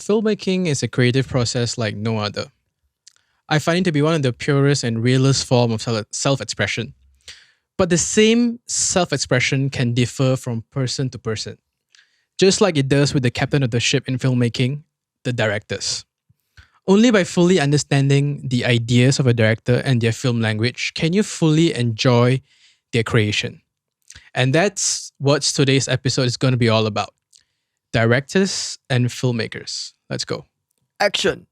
filmmaking is a creative process like no other. I find it to be one of the purest and realest form of self-expression. But the same self-expression can differ from person to person, just like it does with the captain of the ship in filmmaking, the directors. Only by fully understanding the ideas of a director and their film language can you fully enjoy their creation. And that's what today's episode is going to be all about. Directors and filmmakers. Let's go. Action.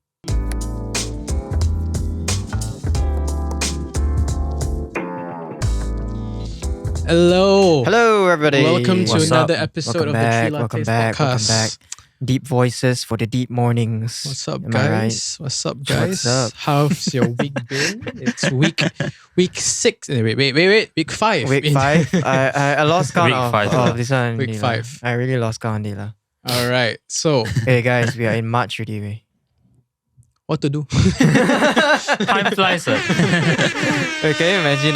Hello. Hello, everybody. Welcome to What's another up? episode Welcome of back, the Three welcome Lattes back, Podcast. welcome back. Deep voices for the deep mornings. What's up, Am I right? guys? What's up, guys? What's up? How's your week been? It's week 6. Wait. Week 5. Week 5. I lost count Week of, five. of this one. Week already 5. lah. I really lost count. Already, All right. So, Hey guys, we are in March already. We. what to do? Time flies. Can you imagine?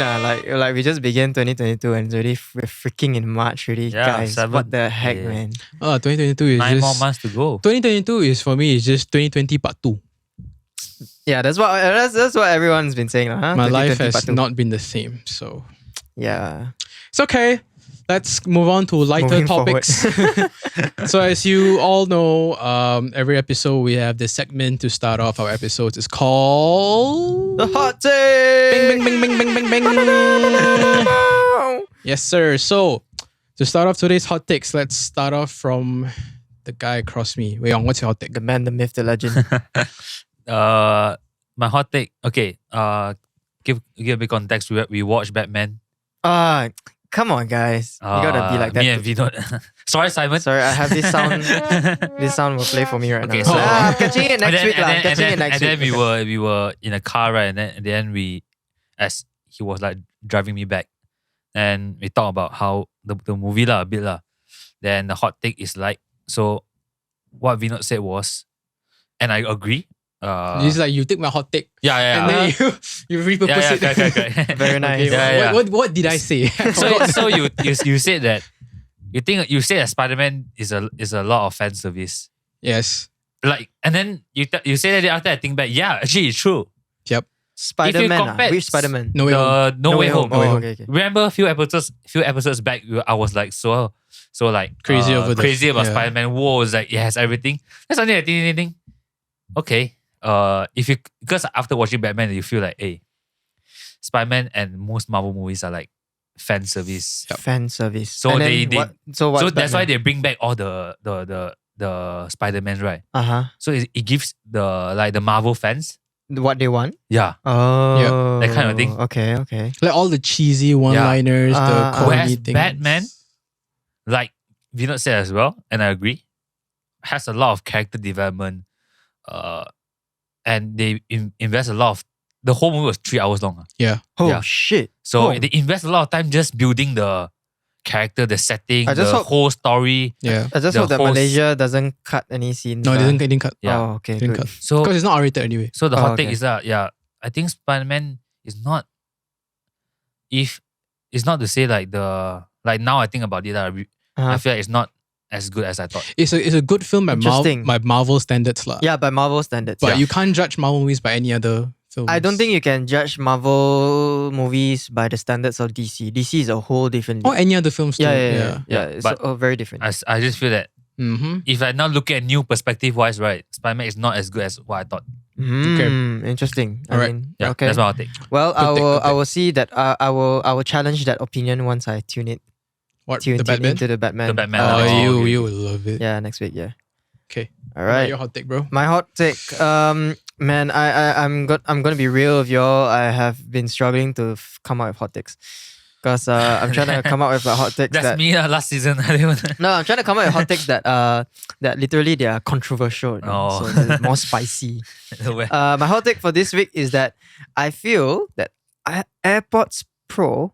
Like we just began 2022 and it's already we're freaking in March already, Yeah, guys. 7. What the heck, Yeah. man? 2022 is 9 more just... months to go. 2022 is for me is just 2020 part 2. Yeah, that's what everyone's been saying, huh? My life 2020 has part two. not been the same. So, Yeah. it's okay. Let's move on to lighter Moving forward. topics. So as you all know, every episode we have this segment to start off our episodes. It's called... The hot take. Bing, bing, bing, bing, bing, bing. Yes, sir. So, to start off today's hot takes, let's start off from the guy across me. Wei Yong, what's your hot take? The man, the myth, the legend. My hot take. Okay. Give a bit context. We watched Batman. Come on, guys. You gotta be like that. Me and Vinod. Sorry, Simon. Sorry, I have this sound. This sound will play for me right Okay, now. so- I'm catching it next week. I'm catching it next and week. then we were in a car, right? And then as he was like driving me back, and we talked about how the movie a bit lah. Then the hot take is like, so what Vinod said was, and I agree. It's like you take my hot take Yeah. and then you repurpose it. Correct. Very nice. Okay, Yeah. What did I say? So you said that you said that Spider-Man is a lot of fan service. Yes. Like, and then you say that after I think back, yeah, actually it's true. Yep. Spider-Man. compared- Which Spider-Man? No way home. No Way Home. Oh, okay. Remember a few episodes back, I was like so like Crazy over this. crazy about Yeah. Spider-Man. Whoa, it's like it has everything. That's something I think. Okay. Because after watching Batman, you feel like, hey, Spider-Man and most Marvel movies are like fan service. Fan service. So And then they- what? So what's So that's why Batman? they bring back all the Spider-Man, right? So it gives the Marvel fans, What they want? yeah. Oh. that kind of thing. Okay. Like all the cheesy one-liners, the comedy Whereas things. Batman, like Vinod said as well, and I agree, has a lot of character development, and they invest a lot of. The whole movie was 3 hours long. Yeah. Oh Yeah. shit. So Oh. they invest a lot of time just building the character, the setting, I just the hope- whole story. Yeah. I just The hope that whole Malaysia doesn't cut any scenes. No, it lah. didn't cut. Yeah. Oh, okay. Didn't Good. cut. So Because it's not R-rated anyway. So the Oh, hot take okay. is that, I think Spider-Man is not, if it's not to say like now I think about it, I Uh-huh. feel like it's not as good as I thought. It's a good film by Interesting. Marvel standards lah. Yeah, by Marvel standards. But yeah. you can't judge Marvel movies by any other films. I don't think you can judge Marvel movies by the standards of DC. DC is a whole different Or league. any other films too. Yeah. Yeah, It's but- very different. I just feel that Mm-hmm. if I now look at new perspective wise, right, Spider-Man is not as good as what I thought. Interesting. Alright. I mean, Yeah, okay. that's my hot take. Well, Good take, good I will see that. I will challenge that opinion once I tune What, the into Batman? the Batman. The Batman. Oh, Oh, you okay. will love it. Yeah, next week. Yeah. Okay. All What about right. your hot take, bro? My hot take. Man, I'm gonna be real with y'all. I have been struggling to come out with hot takes, because I'm trying to come up with a hot takes That's that. me last season. I didn't even- No, I'm trying to come up with hot takes that literally they are controversial, you know, Oh. so they're more spicy. Where- My hot take for this week is that I feel that AirPods Pro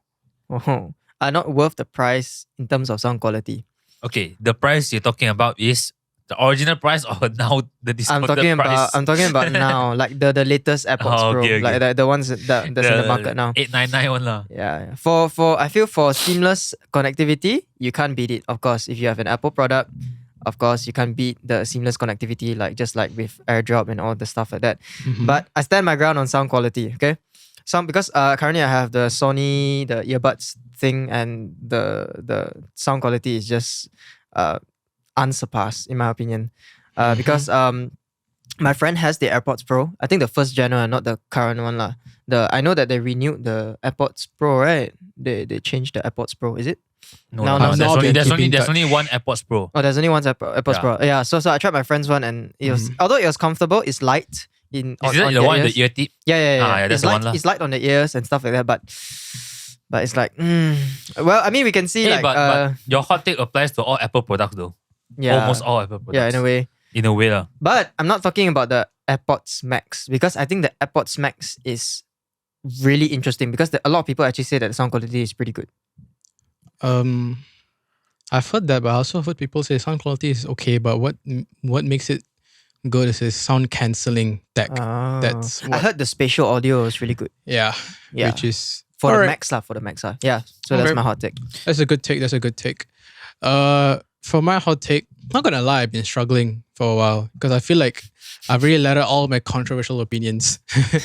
are not worth the price in terms of sound quality. Okay, the price you're talking about is the original price or now the discounted price? I'm talking about now, like the latest AirPods Oh, Pro, okay. like the ones that's in the market now. 899 one lah. Yeah. For I feel for seamless connectivity, you can't beat it. Of course, if you have an Apple product, of course, you can't beat the seamless connectivity, just like with AirDrop and all the stuff like that. Mhm. But I stand my ground on sound quality. Okay, because currently I have the Sony the earbuds thing, and the sound quality is just unsurpassed in my opinion. Because my friend has the AirPods Pro. I think the first gen one, not the current one lah. I know that they renewed the AirPods Pro, right? They changed the AirPods Pro. Is it? No, No, no, no, there's no, only been there's only keeping there's touch. only one AirPods Pro. Oh, there's only one AirPods Yeah. Pro. Yeah. So I tried my friend's one, and it was although it was comfortable, it's light Is on it the their one in ears. the ear tip? Yeah, yeah, yeah. Ah, yeah, that's it's the light. one lah. It's light on the ears and stuff like that, but it's like, well, I mean, we can see Hey, like, but your hot take applies to all Apple products though. yeah, Almost all Apple products. yeah, in a way. In a way lah. But I'm not talking about the AirPods Max because I think the AirPods Max is really interesting because a lot of people actually say that the sound quality is pretty good. I've heard that, but I also heard people say sound quality is okay, but what makes it good is its sound cancelling tech. That's I what, heard the spatial audio is really good. yeah, Yeah. which is For the alright. Max lah, for the Max lah. Yeah. So that's Okay. my hot take. That's a good take. That's a good take. For my hot take, not gonna lie, I've been struggling for a while because I feel like I've really let out all my controversial opinions.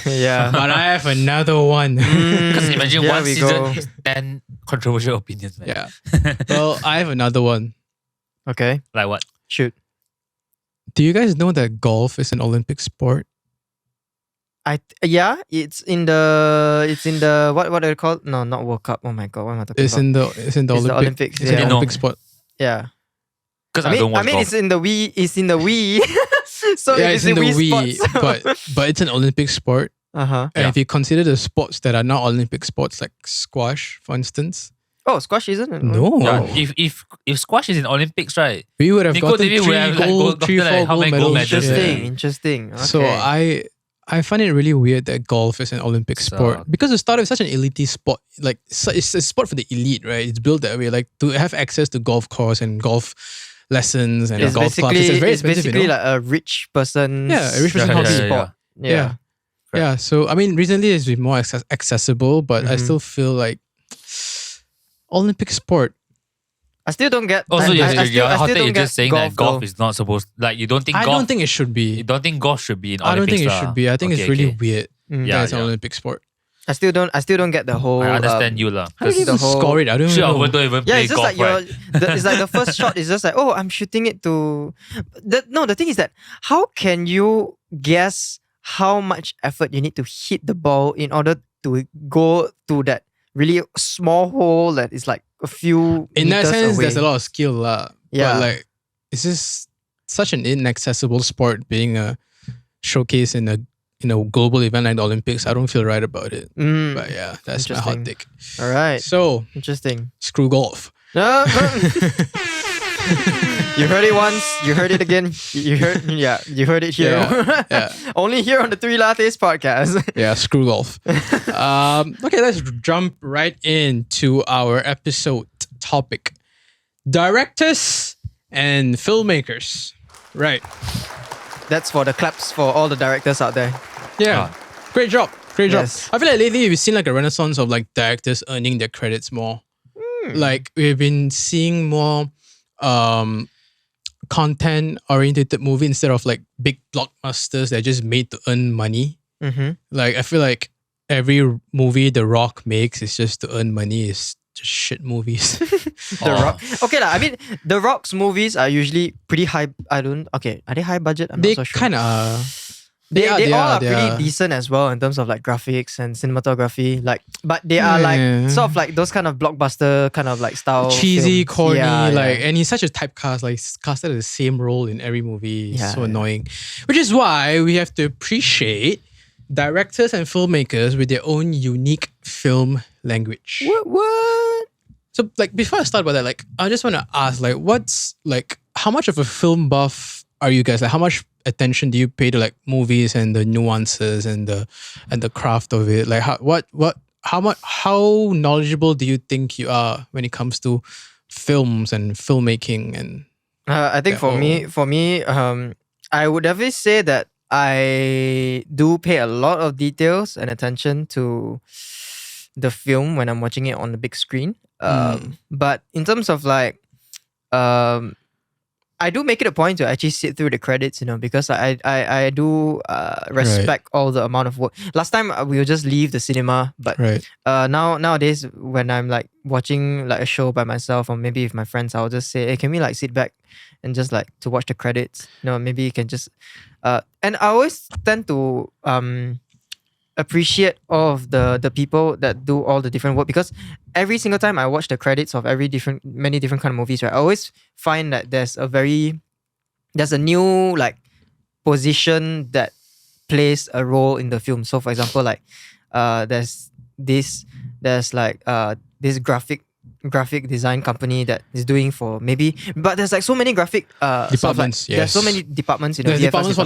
Yeah. But I have another one. Because imagine Here one we season go. is 10 controversial opinions, man. Yeah. Well, I have another one. Okay. Like what? Shoot. Do you guys know that golf is an Olympic sport? Yeah, it's in the what do they call? No, not World Cup. Oh my god, what am I talking It's about? in the Olympic. It's the Olympics. It's Yeah. an No. Olympic sport. Yeah. Because I I, don't mean, watch golf. it's in the Wii. It's in the Wii. So Yeah, it's it's in the Wii Wii, but it's an Olympic sport. uh-huh. And Yeah. if you consider the sports that are not Olympic sports, like squash, for instance, Oh, squash isn't it? no, Yeah, if squash is in Olympics, right? we would have Nico gotten David would have, like, three, gotten, like, four how gold many medals. gold medals? Interesting. Yeah. Interesting. Okay. So I find it really weird that golf is an Olympic sport So- because it started with such an elite sport. Like it's a sport for the elite, right? It's built that way. Like to have access to golf course and golf lessons and it's golf classes. basically It's very it's expensive, basically you know? like a rich person. Yeah, a rich person hobby. sport. Yeah. Yeah. So I mean, recently it's been more accessible, but I Mhm. still feel like Olympic sport. I still don't get. Also, I your still hot take don't is get just saying that golf though. is not supposed. Like you don't think I golf. don't think it should You be. don't think golf should be in I don't Olympics. think it lah. should be. I think it's Okay, really okay. weird. Mm. Yeah, that it's an yeah. Olympic sport. I still don't get the whole. I understand you lah. How do you the even whole- score it? I don't Sure, even know. don't even Yeah, play it's just golf, like right? it's like the first shot is just like, oh, I'm shooting it to. The thing is that how can you guess how much effort you need to hit the ball in order to go to that really small hole that is like a few In that meters sense, away. there's a lot of skill, lah. Yeah. But like, it's just such an inaccessible sport being a showcase in a global event like the Olympics. I don't feel right about it. Mm, But yeah, that's my hot Interesting. take. all right, So interesting. screw golf. No, you heard it once, you heard it again. You heard it here. Yeah. Only here on the Three Lattes Podcast. Yeah, screw golf. Okay, let's jump right into our episode topic: directors and filmmakers. Right. That's for the claps for all the directors out there. Yeah. Great job. Great job. Yes. I feel like lately we've seen like a renaissance of like directors earning their credits more. Like we've been seeing more content oriented movie instead of like big blockbusters that are just made to earn money. Mm-hmm. Like I feel like every movie The Rock makes is just to earn money. It's just shit movies. The Rock. Okay, I mean, The Rock's movies are usually pretty high. Are they high budget? I'm They not so sure. kind of are. They all are they pretty are. decent as well in terms of like graphics and cinematography. Like, but they are like Yeah. sort of like those kind of blockbuster kind of like style. Cheesy, films. corny, Yeah, like, yeah. and he's such a typecast, like he's casted the same role in every movie. It's Yeah, so yeah. annoying. Which is why we have to appreciate directors and filmmakers with their own unique film language. What? So, like, before I start about that, like, I just want to ask, like, how much of a film buff are you guys? Like, how much attention do you pay to like movies and the nuances and the craft of it? Like, how knowledgeable do you think you are when it comes to films and filmmaking? And I think Yeah, for me, I would definitely say that I do pay a lot of details and attention to the film when I'm watching it on the big screen. But in terms of like, I do make it a point to actually sit through the credits, because I do respect all the amount of work. Last time we would just leave the cinema, but Right. nowadays when I'm like watching like a show by myself or maybe with my friends, I'll just say, hey, can we like sit back and just like to watch the credits? Maybe you can just and I always tend to appreciate all of the people that do all the different work, because every single time I watch the credits of many different kind of movies, right, I always find that there's a new like position that plays a role in the film. So for example, like there's this graphic design company that is doing for maybe, but there's like so many graphic Departments, there's so yes. many departments, There's VFX departments for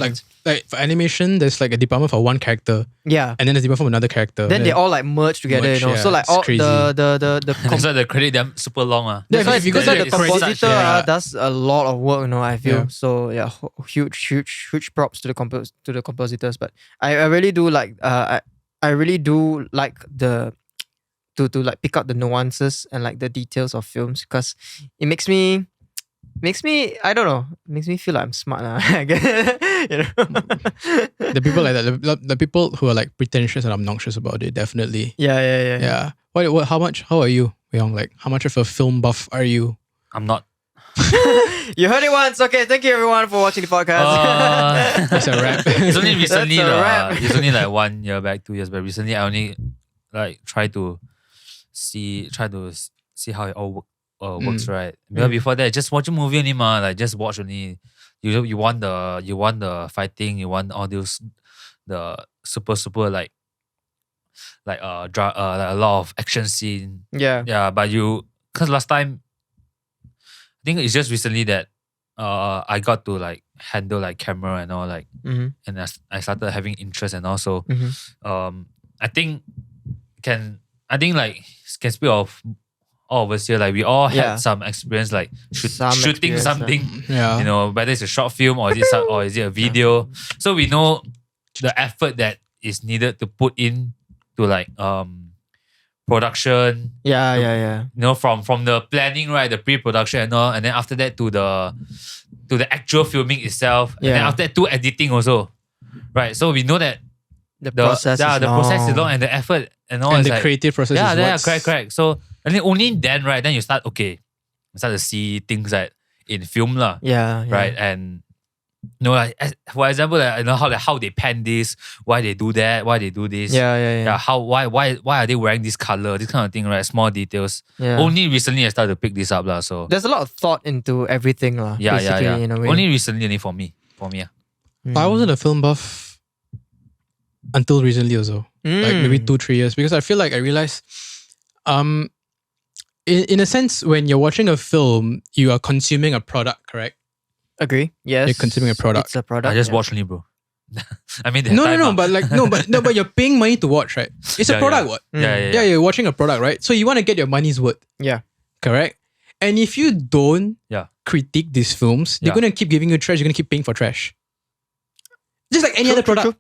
like for animation. There's like a department for one character, yeah. and then there's a department for another character. Then they all like merge together, Merge, yeah. So like It's all crazy. the That's why the credit them super long. Yeah, that's why if you go that's to why the the credits, compositor yeah. does a lot of work, I feel. Yeah. So yeah, huge props to the compositors. But I really do like I really do like the to like pick out the nuances and like the details of films, because it makes me I don't know, makes me feel like I'm smart now. I guess, The people like that, the people who are like pretentious and obnoxious about it, definitely. Yeah. Yeah. How are you, Wei Yong? Like, how much of a film buff are you? I'm not. You heard it once. Okay, thank you everyone for watching the podcast. It's a wrap. It's only recently That's a wrap. It's only like 1 year back, 2 years back. Recently, I only like try to see how it all works, right? Because before that, just watch a movie only, like just watch only. You want the fighting, you want all those the super like a lot of action scene. Yeah. But because last time, I think it's just recently that I got to like handle like camera and all, like, Mm-hmm. and I started having interest, and also Mm-hmm. I think can speak of all of us here, like we all had Yeah. some experience, like Some shooting experience, something, Yeah. whether it's a short film or is it a video. So we know the effort that is needed to put in to like production, Yeah. from the planning, right, the pre-production and all, and then after that to the actual filming itself, and then Yeah. after that to editing also, right? So we know that The process is the process is long, and the effort and all And is the like, creative process is what's... correct. So and then only then, right, then you start to see things like in film lah, Yeah. right? And like, for example, like, how they pan this, why they do that, why they do this, Yeah. why are they wearing this color, this kind of thing, right? Small details. Yeah. Only recently I started to pick this up lah. So There's a lot of thought into everything lah. Basically, in a way. Only recently, only for me. I wasn't a film buff until recently also. Like maybe 2-3 years, because I feel like I realized in a sense, when you're watching a film, you are consuming a product, correct? Agree. Yes. You're consuming a product. It's a product. I just yeah. watch only, bro. I mean, but you're paying money to watch, right? It's a Yeah, product, yeah. what? Yeah. You're watching a product, right? So you want to get your money's worth, Yeah. correct? And if you don't Yeah. critique these films, they're Yeah. going to keep giving you trash. You're going to keep paying for trash. Just like any other product.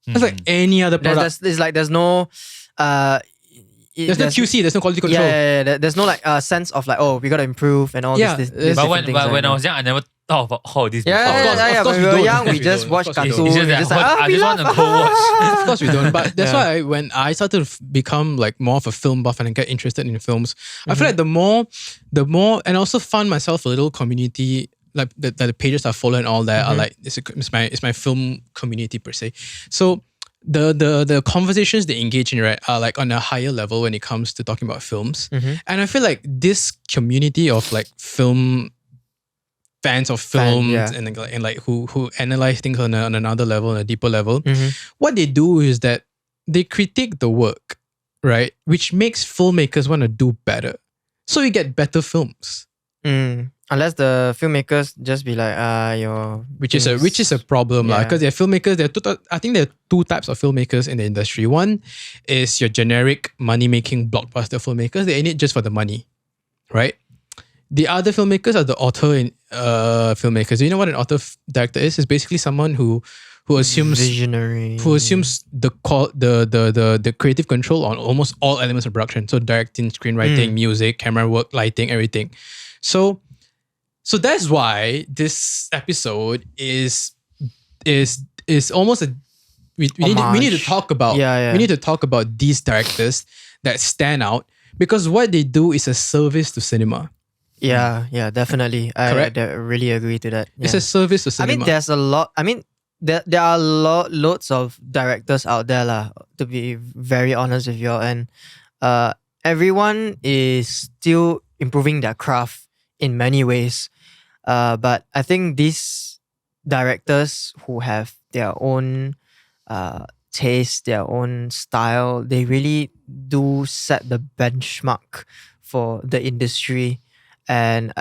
Just like any other product. There's no There's no QC, there's no quality control. Yeah. There's no like sense of like, oh, we gotta improve and all Yeah, this but But different when things, I was young, I never thought about all this. yeah, before. yeah. Of course When we we were don't. young, Of course we we just don't. watch Of course we cartoons. don't. It's just we that just like, I we just love. want to co-watch. Of course we don't. But that's Yeah. why when I started to become like more of a film buff and get interested in films, I feel like the more, and I also found myself a little community, like the pages I follow and all that are like it's my film community per se. So the conversations they engage in, right, are like on a higher level when it comes to talking about films. And I feel like this community of like film fans of films yeah. and like who analyze things on another level, on a deeper level, what they do is that they critique the work, right, which makes filmmakers want to do better. So you get better films. Unless the filmmakers just be like, your Which is a problem, Yeah. because they're filmmakers. I think there are two types of filmmakers in the industry. One is your generic money-making blockbuster filmmakers. They're in it just for the money, right? The other filmmakers are the author in filmmakers. Do you know what an author director is? It's basically someone who assumes visionary, the creative control on almost all elements of production. So directing, screenwriting, music, camera work, lighting, everything. So So that's why this episode is almost a we need to talk about we need to talk about these directors that stand out because what they do is a service to cinema. Yeah, definitely. I really agree to that. It's a service to cinema. I mean, there's a lot. I mean, there are loads of directors out there, lah. To be very honest with you, and everyone is still improving their craft in many ways. But I think these directors who have their own taste, their own style, they really do set the benchmark for the industry. And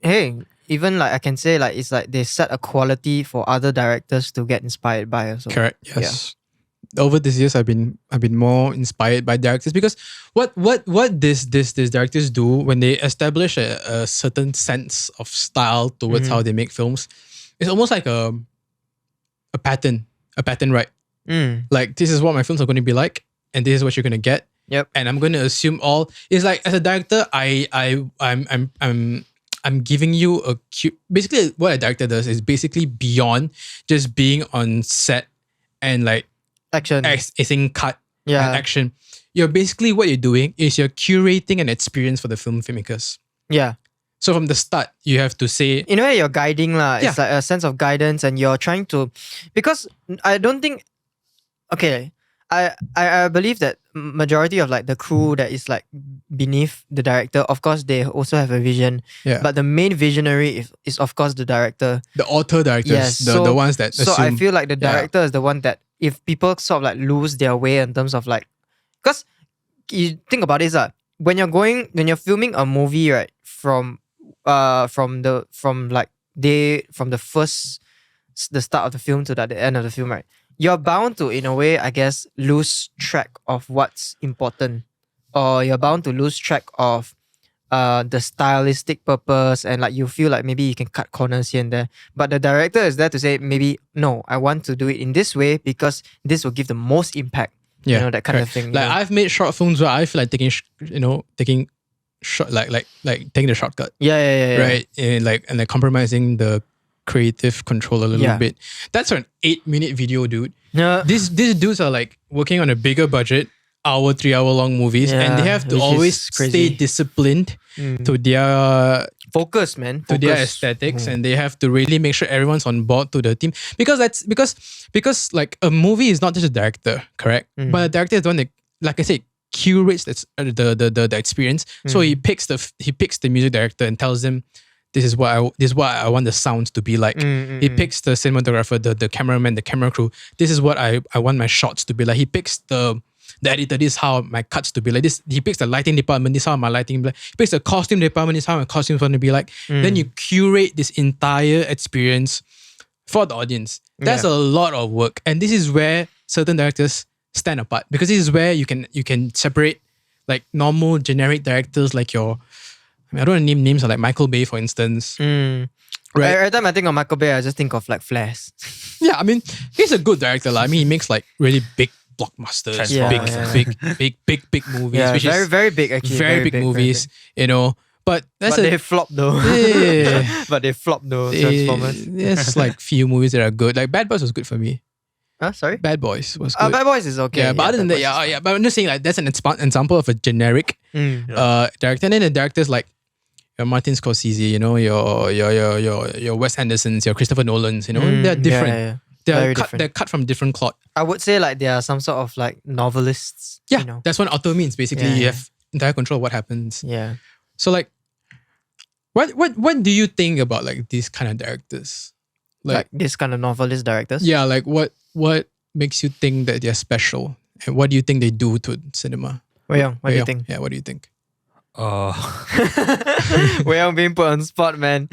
hey, even like I can say like it's like they set a quality for other directors to get inspired by also. Correct. Yes. Over these years, I've been more inspired by directors because what these directors do when they establish a certain sense of style towards how they make films, it's almost like a pattern, right? Like this is what my films are going to be like, and this is what you're going to get. Yep. And I'm going to assume all. It's like as a director, I'm giving you basically what a director does is basically beyond just being on set and like action, cut and action. You're basically what you're doing is you're curating an experience for the filmmakers. Yeah. So from the start, you have to say in a way you're guiding lah. It's like a sense of guidance, and you're trying to because I don't think I believe that majority of like the crew that is like beneath the director, of course they also have a vision. Yeah. But the main visionary is of course the director. The author directors. Yes. The ones that assume. So I feel like the director is the one that if people sort of like lose their way in terms of like, because you think about this when you're filming a movie, right, from the start of the film to the end of the film, right, you're bound to, in a way, I guess, lose track of what's important, or you're bound to lose track of the stylistic purpose, and like you feel like maybe you can cut corners here and there. But the director is there to say, maybe no, I want to do it in this way because this will give the most impact. Yeah, you know, that kind of thing. Like I've made short films where I feel like taking short, like taking the shortcut. Yeah. Right, and like compromising the creative control a little bit. That's an 8-minute video, dude. Yeah. These dudes are like working on a bigger budget, 3-hour long movies, and they have to always stay disciplined to their focus, man. To their aesthetics, and they have to really make sure everyone's on board to the team because like a movie is not just a director, correct? But a director is the one that, like I said, curates the experience. So he picks the music director and tells them, this is what I want the sounds to be like. He picks the cinematographer, the cameraman, the camera crew. This is what I want my shots to be like. He picks the editor. This is how my cuts to be like. This he picks the lighting department. This is how my lighting be like. He picks the costume department. This is how my costumes want to be like. Then you curate this entire experience for the audience. That's a lot of work, and this is where certain directors stand apart because this is where you can separate like normal generic directors like your. I don't want to name names like Michael Bay, for instance. Right. Every time I think of Michael Bay, I just think of like flares. Yeah, I mean, he's a good director. I mean, he makes like really big blockbusters, big movies. Yeah, which very, is very big actually. Very big movies, you know. But they flop though. Yeah. But they flop though, Transformers. There's like few movies that are good. Like Bad Boys was good for me. Sorry? Bad Boys was good. Bad Boys is okay. Yeah, but other than that, but I'm just saying like that's an example of a generic director. And then the directors like your Martin Scorsese, you know, your Wes Andersons, your Christopher Nolans, you know, they're different. Yeah. They're cut from different cloth. I would say like they are some sort of like novelists. Yeah, you know? that's what author means. Basically, you have entire control of what happens. Yeah. So like, what do you think about like these kind of directors? Like this kind of novelist directors? Yeah, like what makes you think that they're special? And what do you think they do to cinema? Wei Yong, what do you think? Yeah, what do you think? Wei Yong being put on spot, man.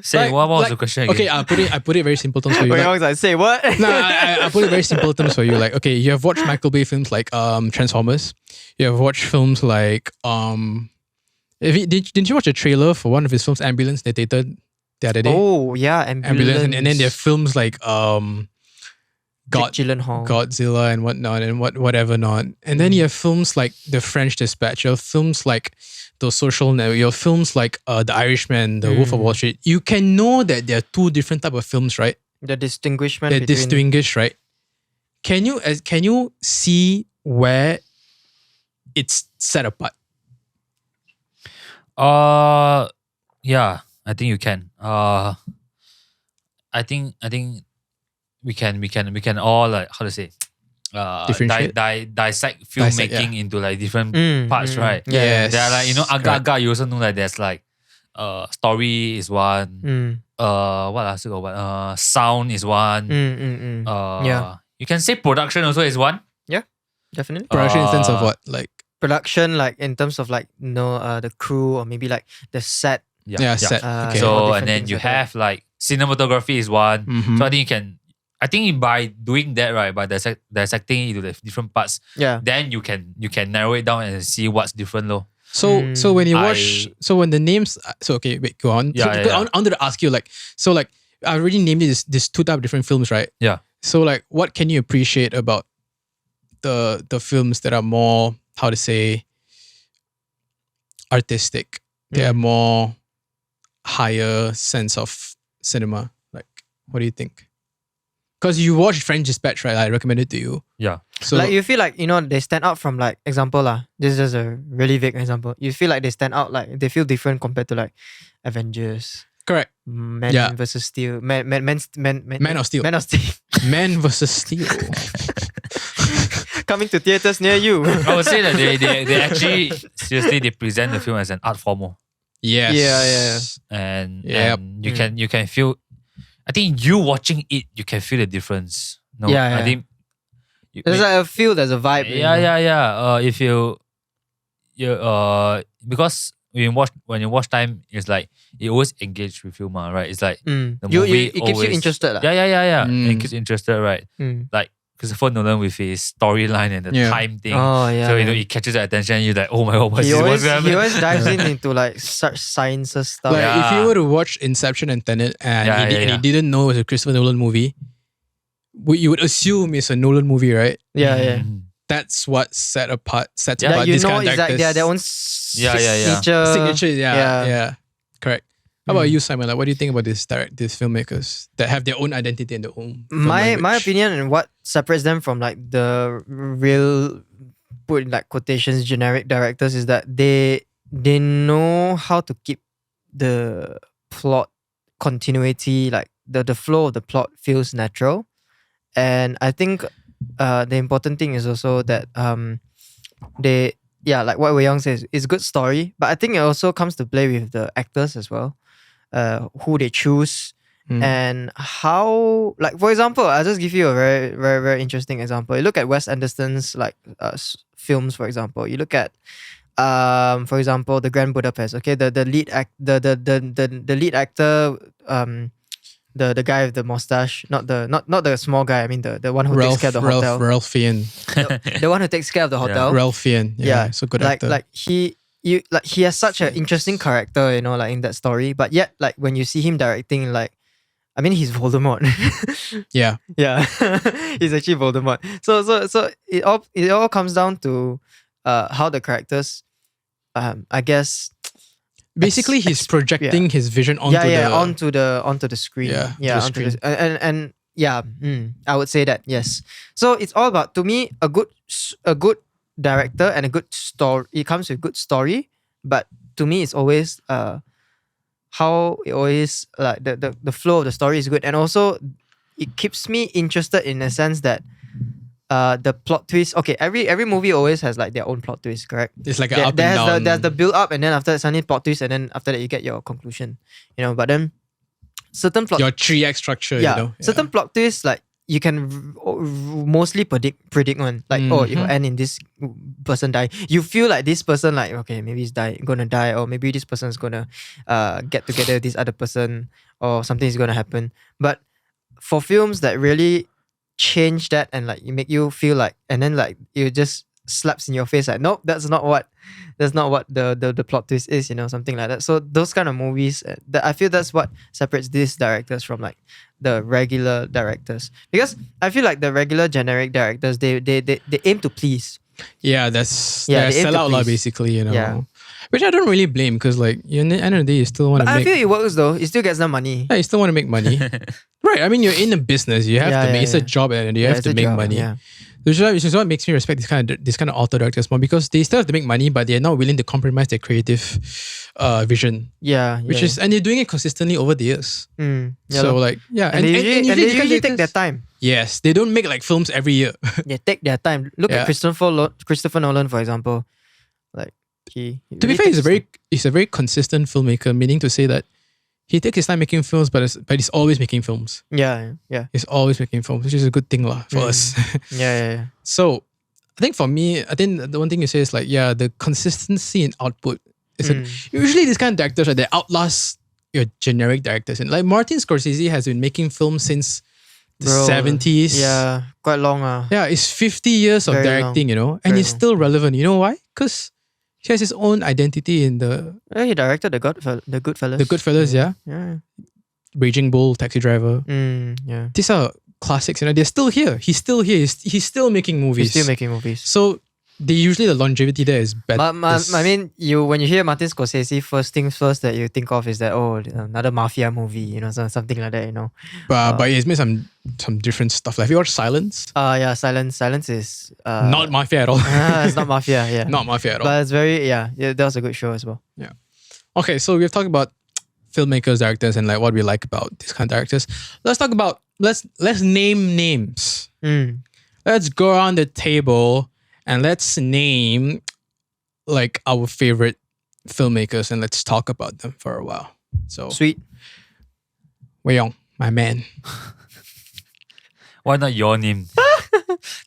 Say what was the question again? Okay, I put it very simple terms for you. Wei Yong's like, say what? No, I put it very simple terms for you. Like, okay, you have watched Michael Bay films like Transformers. You have watched films like didn't you watch a trailer for one of his films, Ambulance, that dated the other day? Oh yeah, Ambulance. And then there are films like God, Jake Gyllenhaal. Godzilla and whatnot and whatever not. And then you have films like The French Dispatch, you have films like The Social Network, you have films like The Irishman, The Wolf of Wall Street. You can know that there are two different type of films, right? The distinguishment They're between... distinguished, right? Can you see where it's set apart? Yeah, I think you can. I think we can all like, how to say, Differentiate? dissect Dissect, filmmaking into like different parts, right? Yes. There are like, agak-agak, you also know that there's like story is one. What else you got? What sound is one. Yeah. You can say production also is one. Definitely. Production in sense of what? Like Production, like in terms of like, the crew or maybe like the set. set. Okay. So different and then things you like that. have like cinematography is one. Mhm. So I think by doing that, right, by dissecting into the different parts, Yeah. then you can narrow it down and see what's different, though. So when you watch, when the names, okay, wait, go on. Yeah, so yeah, yeah. I wanted to ask you, like, so like I already named it this two type of different films, right? Yeah. So like, what can you appreciate about the films that are more, how to say, artistic? They are more higher sense of cinema. Like, what do you think? Because you watched French Dispatch, right? I recommended it to you. Yeah. So Like you feel like, they stand out from like, example lah. This is just a really vague example. You feel like they stand out, like they feel different compared to like Avengers, correct. Man Yeah. versus Steel, Man Man of Steel. Man of Steel. Man versus Steel. Coming to theaters near you. I would say that they actually seriously they present the film as an art form, oh. Yes. Yeah. and Yep. and you can feel. I think you watching it, you can feel the difference. No, Yeah, I yeah. think. There's like a feel, there's a vibe. Yeah. If you because when you watch time, it's like it always engage with you, right? It's like the movie It keeps you always- interested. lah. Yeah. Mm. It keeps you interested, right? Like Christopher Nolan with his storyline and the Yeah. time thing. Oh yeah. So yeah. it catches your attention. And you're like, oh my god, what's he this? always, What's he happening? always dives into like such sciences stuff. Like if you Yeah. were to watch Inception and Tenet and, Yeah, and yeah. you didn't know it was a Christopher Nolan movie, you would assume it's a Nolan movie, right? yeah. Mhm. That's what sets Yeah. apart That these you know kind of is like they are their own Yeah. signature. Yeah, correct. How about Mm. you, Simon? Like, what do you think about these filmmakers that have their own identity and their own film My language? opinion and what separates them from like the real, put in like quotations, generic directors is that they know how to keep the plot continuity, like the flow of the plot feels natural. And I think the important thing is also that they, like what Wei Yong says, it's good story, but I think it also comes to play with the actors as well, who they choose. And how, like, for example, I'll just give you a very, very, very interesting example. You look at Wes Anderson's like films, for example. You look at, for example, The Grand Budapest. Okay, the lead the lead actor, the guy with the mustache, not the small guy. I mean the one who takes care of the hotel. Ralph Fiennes. The one who takes care of the hotel. Ralph Fiennes. Yeah, Yeah, so good like actor. he has such an interesting character, like in that story. But yet, like when you see him directing, like, I mean, he's Voldemort. Yeah. Yeah, he's actually Voldemort. So it all comes down to how the characters, I guess. Basically, he's projecting his vision onto onto the screen. Yeah, yeah, to the onto screen. and yeah, I would say that, yes. So it's all about, to me, a good director and a good story. It comes with good story, but to me, it's always how it always, like, the flow of the story is good, and also it keeps me interested in the sense that the plot twist. Okay, every movie always has like their own plot twist, correct? It's like an up and down. There's the build up, and then after that, suddenly plot twist, and then after that you get your conclusion. But then certain plot, your 3-act structure, certain plot twists, like, you can mostly predict one. Like, oh, it will end in this person die. You feel like this person, like, okay, maybe he's gonna die, or maybe this person is gonna get together with this other person, or something is gonna happen. But for films that really change that, and like you make you feel like, and then like it just slaps in your face, like, nope, that's not what the plot twist is, something like that. So those kind of movies, that I feel that's what separates these directors from like the regular directors, because I feel like the regular generic directors they aim to please. Yeah, that's Yeah, they're they aim to sellout lah, please. basically, you know. Yeah. Which I don't really blame because, like, in the end of the day, you still want But to I make. feel it works though. It still gets them money. Yeah, you still want to make money, right? I mean, you're in a business. You have Yeah, to make. yeah, It's a yeah. job, and you Yeah, have it's to a make job, money. Yeah. Which is what makes me respect this kind of auto directors more, because they still have to make money, but they're not willing to compromise their creative vision. Yeah. Which is, and they're doing it consistently over the years. yeah, So lor. like, yeah, and they usually, usually these kind of take their directors- time. Yes, they don't make like films every year. They take their time. Look Yeah. at Christopher Nolan, for example. Like he To be really fair, takes his he's a very consistent filmmaker, meaning to say that he takes his time making films, but he's always making films. time. Yeah. He's always making films, which is a good thing lah for us. Yeah. So I think for me, I think the one thing you say is like, yeah, the consistency in output is usually these kind of directors, right, they outlast your generic directors. And like Martin Scorsese has been making films since the Bro, 70s. Yeah, quite long. Yeah, it's 50 years of Very directing, you know, and Very he's still relevant. You know why? Because he has his own identity in the Yeah, he directed the Goodfellas. Goodfellas, yeah. Yeah. Raging Bull, Taxi Driver. Yeah. These are classics, you know, they're still here. He's still here. He's still making movies. He's still making movies. So usually the longevity there is better. I mean, when you hear Martin Scorsese, first things first that you think of is that, oh, another mafia movie, you know, something like that, you know. But he's made some different stuff. Like, have you watched Silence? Yeah, Silence is Not mafia at all. it's not mafia, yeah. Not mafia at all. But it's very that was a good show as well. Okay, so we've talked about filmmakers, directors, and like what we like about these kind of directors. Let's talk about let's name names. Let's go around the table and let's name like our favorite filmmakers and let's talk about them for a while. So Sweet. Wei Yong, my man. Why not your name?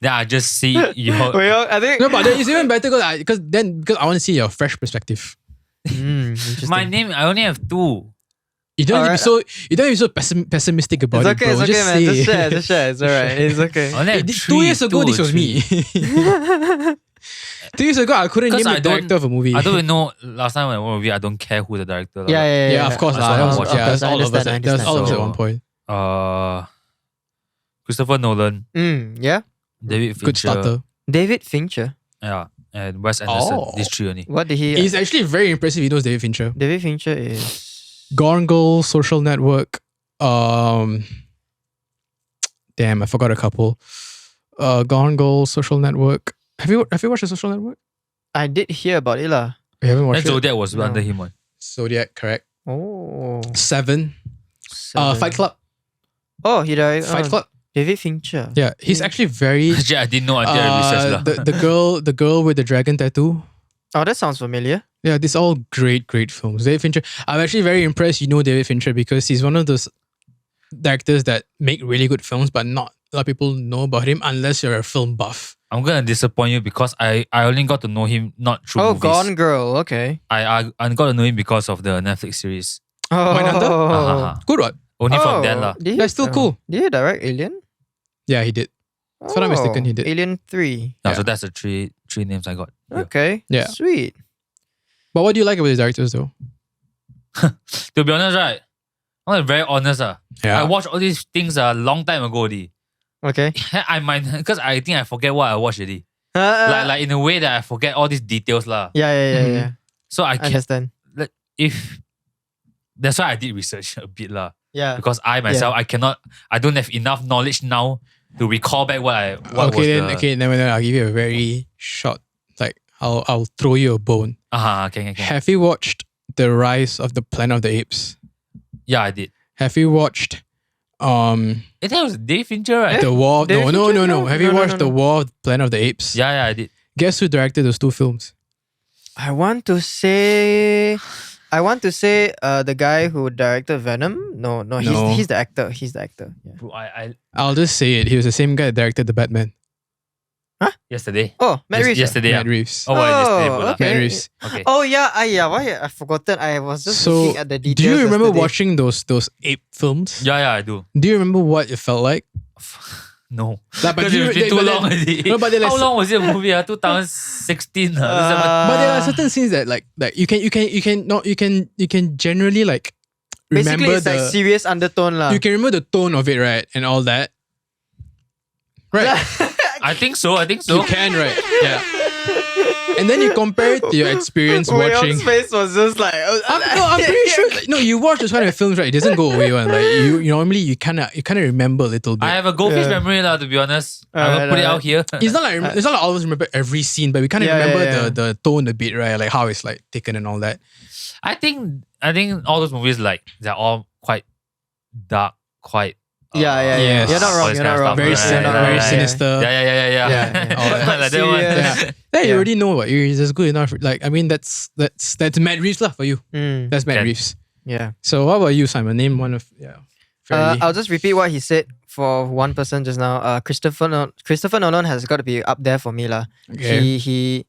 Then I just see your. Well, I think No, but then it's even better because I want to see your fresh perspective. interesting. My name, I only have two. You don't Alright. you don't be so pessimistic about It's it, okay, bro. it's okay, Just man. say Just it. share. It's alright. It's okay. I only have 2 years ago, this was me. 2 years ago, I couldn't name 'Cause the I don't- director of a movie. I don't even know. Last time when I watched a movie, I don't care who the director. lah. Yeah, of course. That's lah. what I That was- watched. yeah, that's I all of us. understand, That's all of us at So- one point. Christopher Nolan, Yeah. David Fincher, Good starter. David Fincher. yeah, and Wes Anderson. Oh. These three only. What did he? He's actually very impressive. He knows David Fincher. David Fincher is. Gone Girl, Social Network. Damn, I forgot a couple. Gone Girl, Social Network. Have you watched the Social Network? I did hear about it lah. You haven't And watched it? Zodiac was No. under him one. Zodiac, correct. Oh. Seven. Seven. Fight Club. Oh, he died. Fight Club. David Fincher. Yeah, he's actually very. Actually, I didn't know until I researched lah. the girl with the dragon tattoo. Oh, that sounds familiar. Yeah, these are all great films. David Fincher. I'm actually very impressed. You know David Fincher because he's one of those directors that make really good films, but not a lot of people know about him unless you're a film buff. I'm gonna disappoint you because I only got to know him not through Oh, movies. Gone Girl. Okay. I got to know him because of the Netflix series. Oh. Mindhunter? Good one. Only from that lah. Did he- That's still cool. Did he direct Alien? Yeah, he did. If I'm not mistaken, he did. Alien 3. Yeah, Yeah. so that's the three names I got. Yeah. Okay. Yeah. Sweet. But what do you like about his directors though? To be honest, right? I'm very honest. Yeah. I watched all these things a long time ago already. Okay. I might because I think I forget what I watched already. Like in a way that I forget all these details lah. Yeah. So I I can understand. if that's why I did research a bit lah. Yeah. Because I myself I don't have enough knowledge now to recall back what was Okay, never mind. I'll give you a very short. Like I'll throw you a bone. Okay. Have you watched The Rise of the Planet of the Apes? Yeah, I did. Have you watched That was Dave Fincher, right? The War? David No. Fincher? Have you No, watched no. The War of the Planet of the Apes? Yeah, I did. Guess who directed those two films? I want to say the guy who directed Venom. No, No. he's the actor. He's the actor. Yeah. Bro, I I'll just say it. He was the same guy that directed The Batman. yesterday. Oh, Matt Reeves. Yesterday. Matt Reeves. Oh, yesterday. Oh, pula. okay. Matt Reeves. Okay. Oh yeah. Why I've forgotten. I was just So, looking at the details. do you remember yesterday. watching those ape films? Yeah, I do. Do you remember what it felt like? No. Like, Because it's been too long already. No, but How long was it a movie? 2016. But there are certain scenes that like you can generally like Basically, remember it's like serious undertone lah. you can remember the tone of it, right, and all that, right? I think so. You can, right? Yeah. And then you compare it to your experience Wei watching. Yong's face was just like. I'm pretty sure. Like, no, you watch those kind of films, right? It doesn't go away one. Like you normally you kind of remember a little bit. I have a goldfish memory lah. To be honest, I will put it out here. It's not like I always remember every scene, but we kind of remember the tone a bit, right? Like how it's like taken and all that. I think all those movies like they're all quite dark, quite. Yes. You're not wrong. You're not wrong. Very sinister. Yeah. All that. Like that one. Yeah, you already know what it's good enough. Like I mean, that's Matt Reeves lah for you. That's Matt Reeves. Yeah. So what about you, Simon? Name one of fairly. I'll just repeat what he said for one person just now. Christopher Nolan has got to be up there for me lah. Okay. He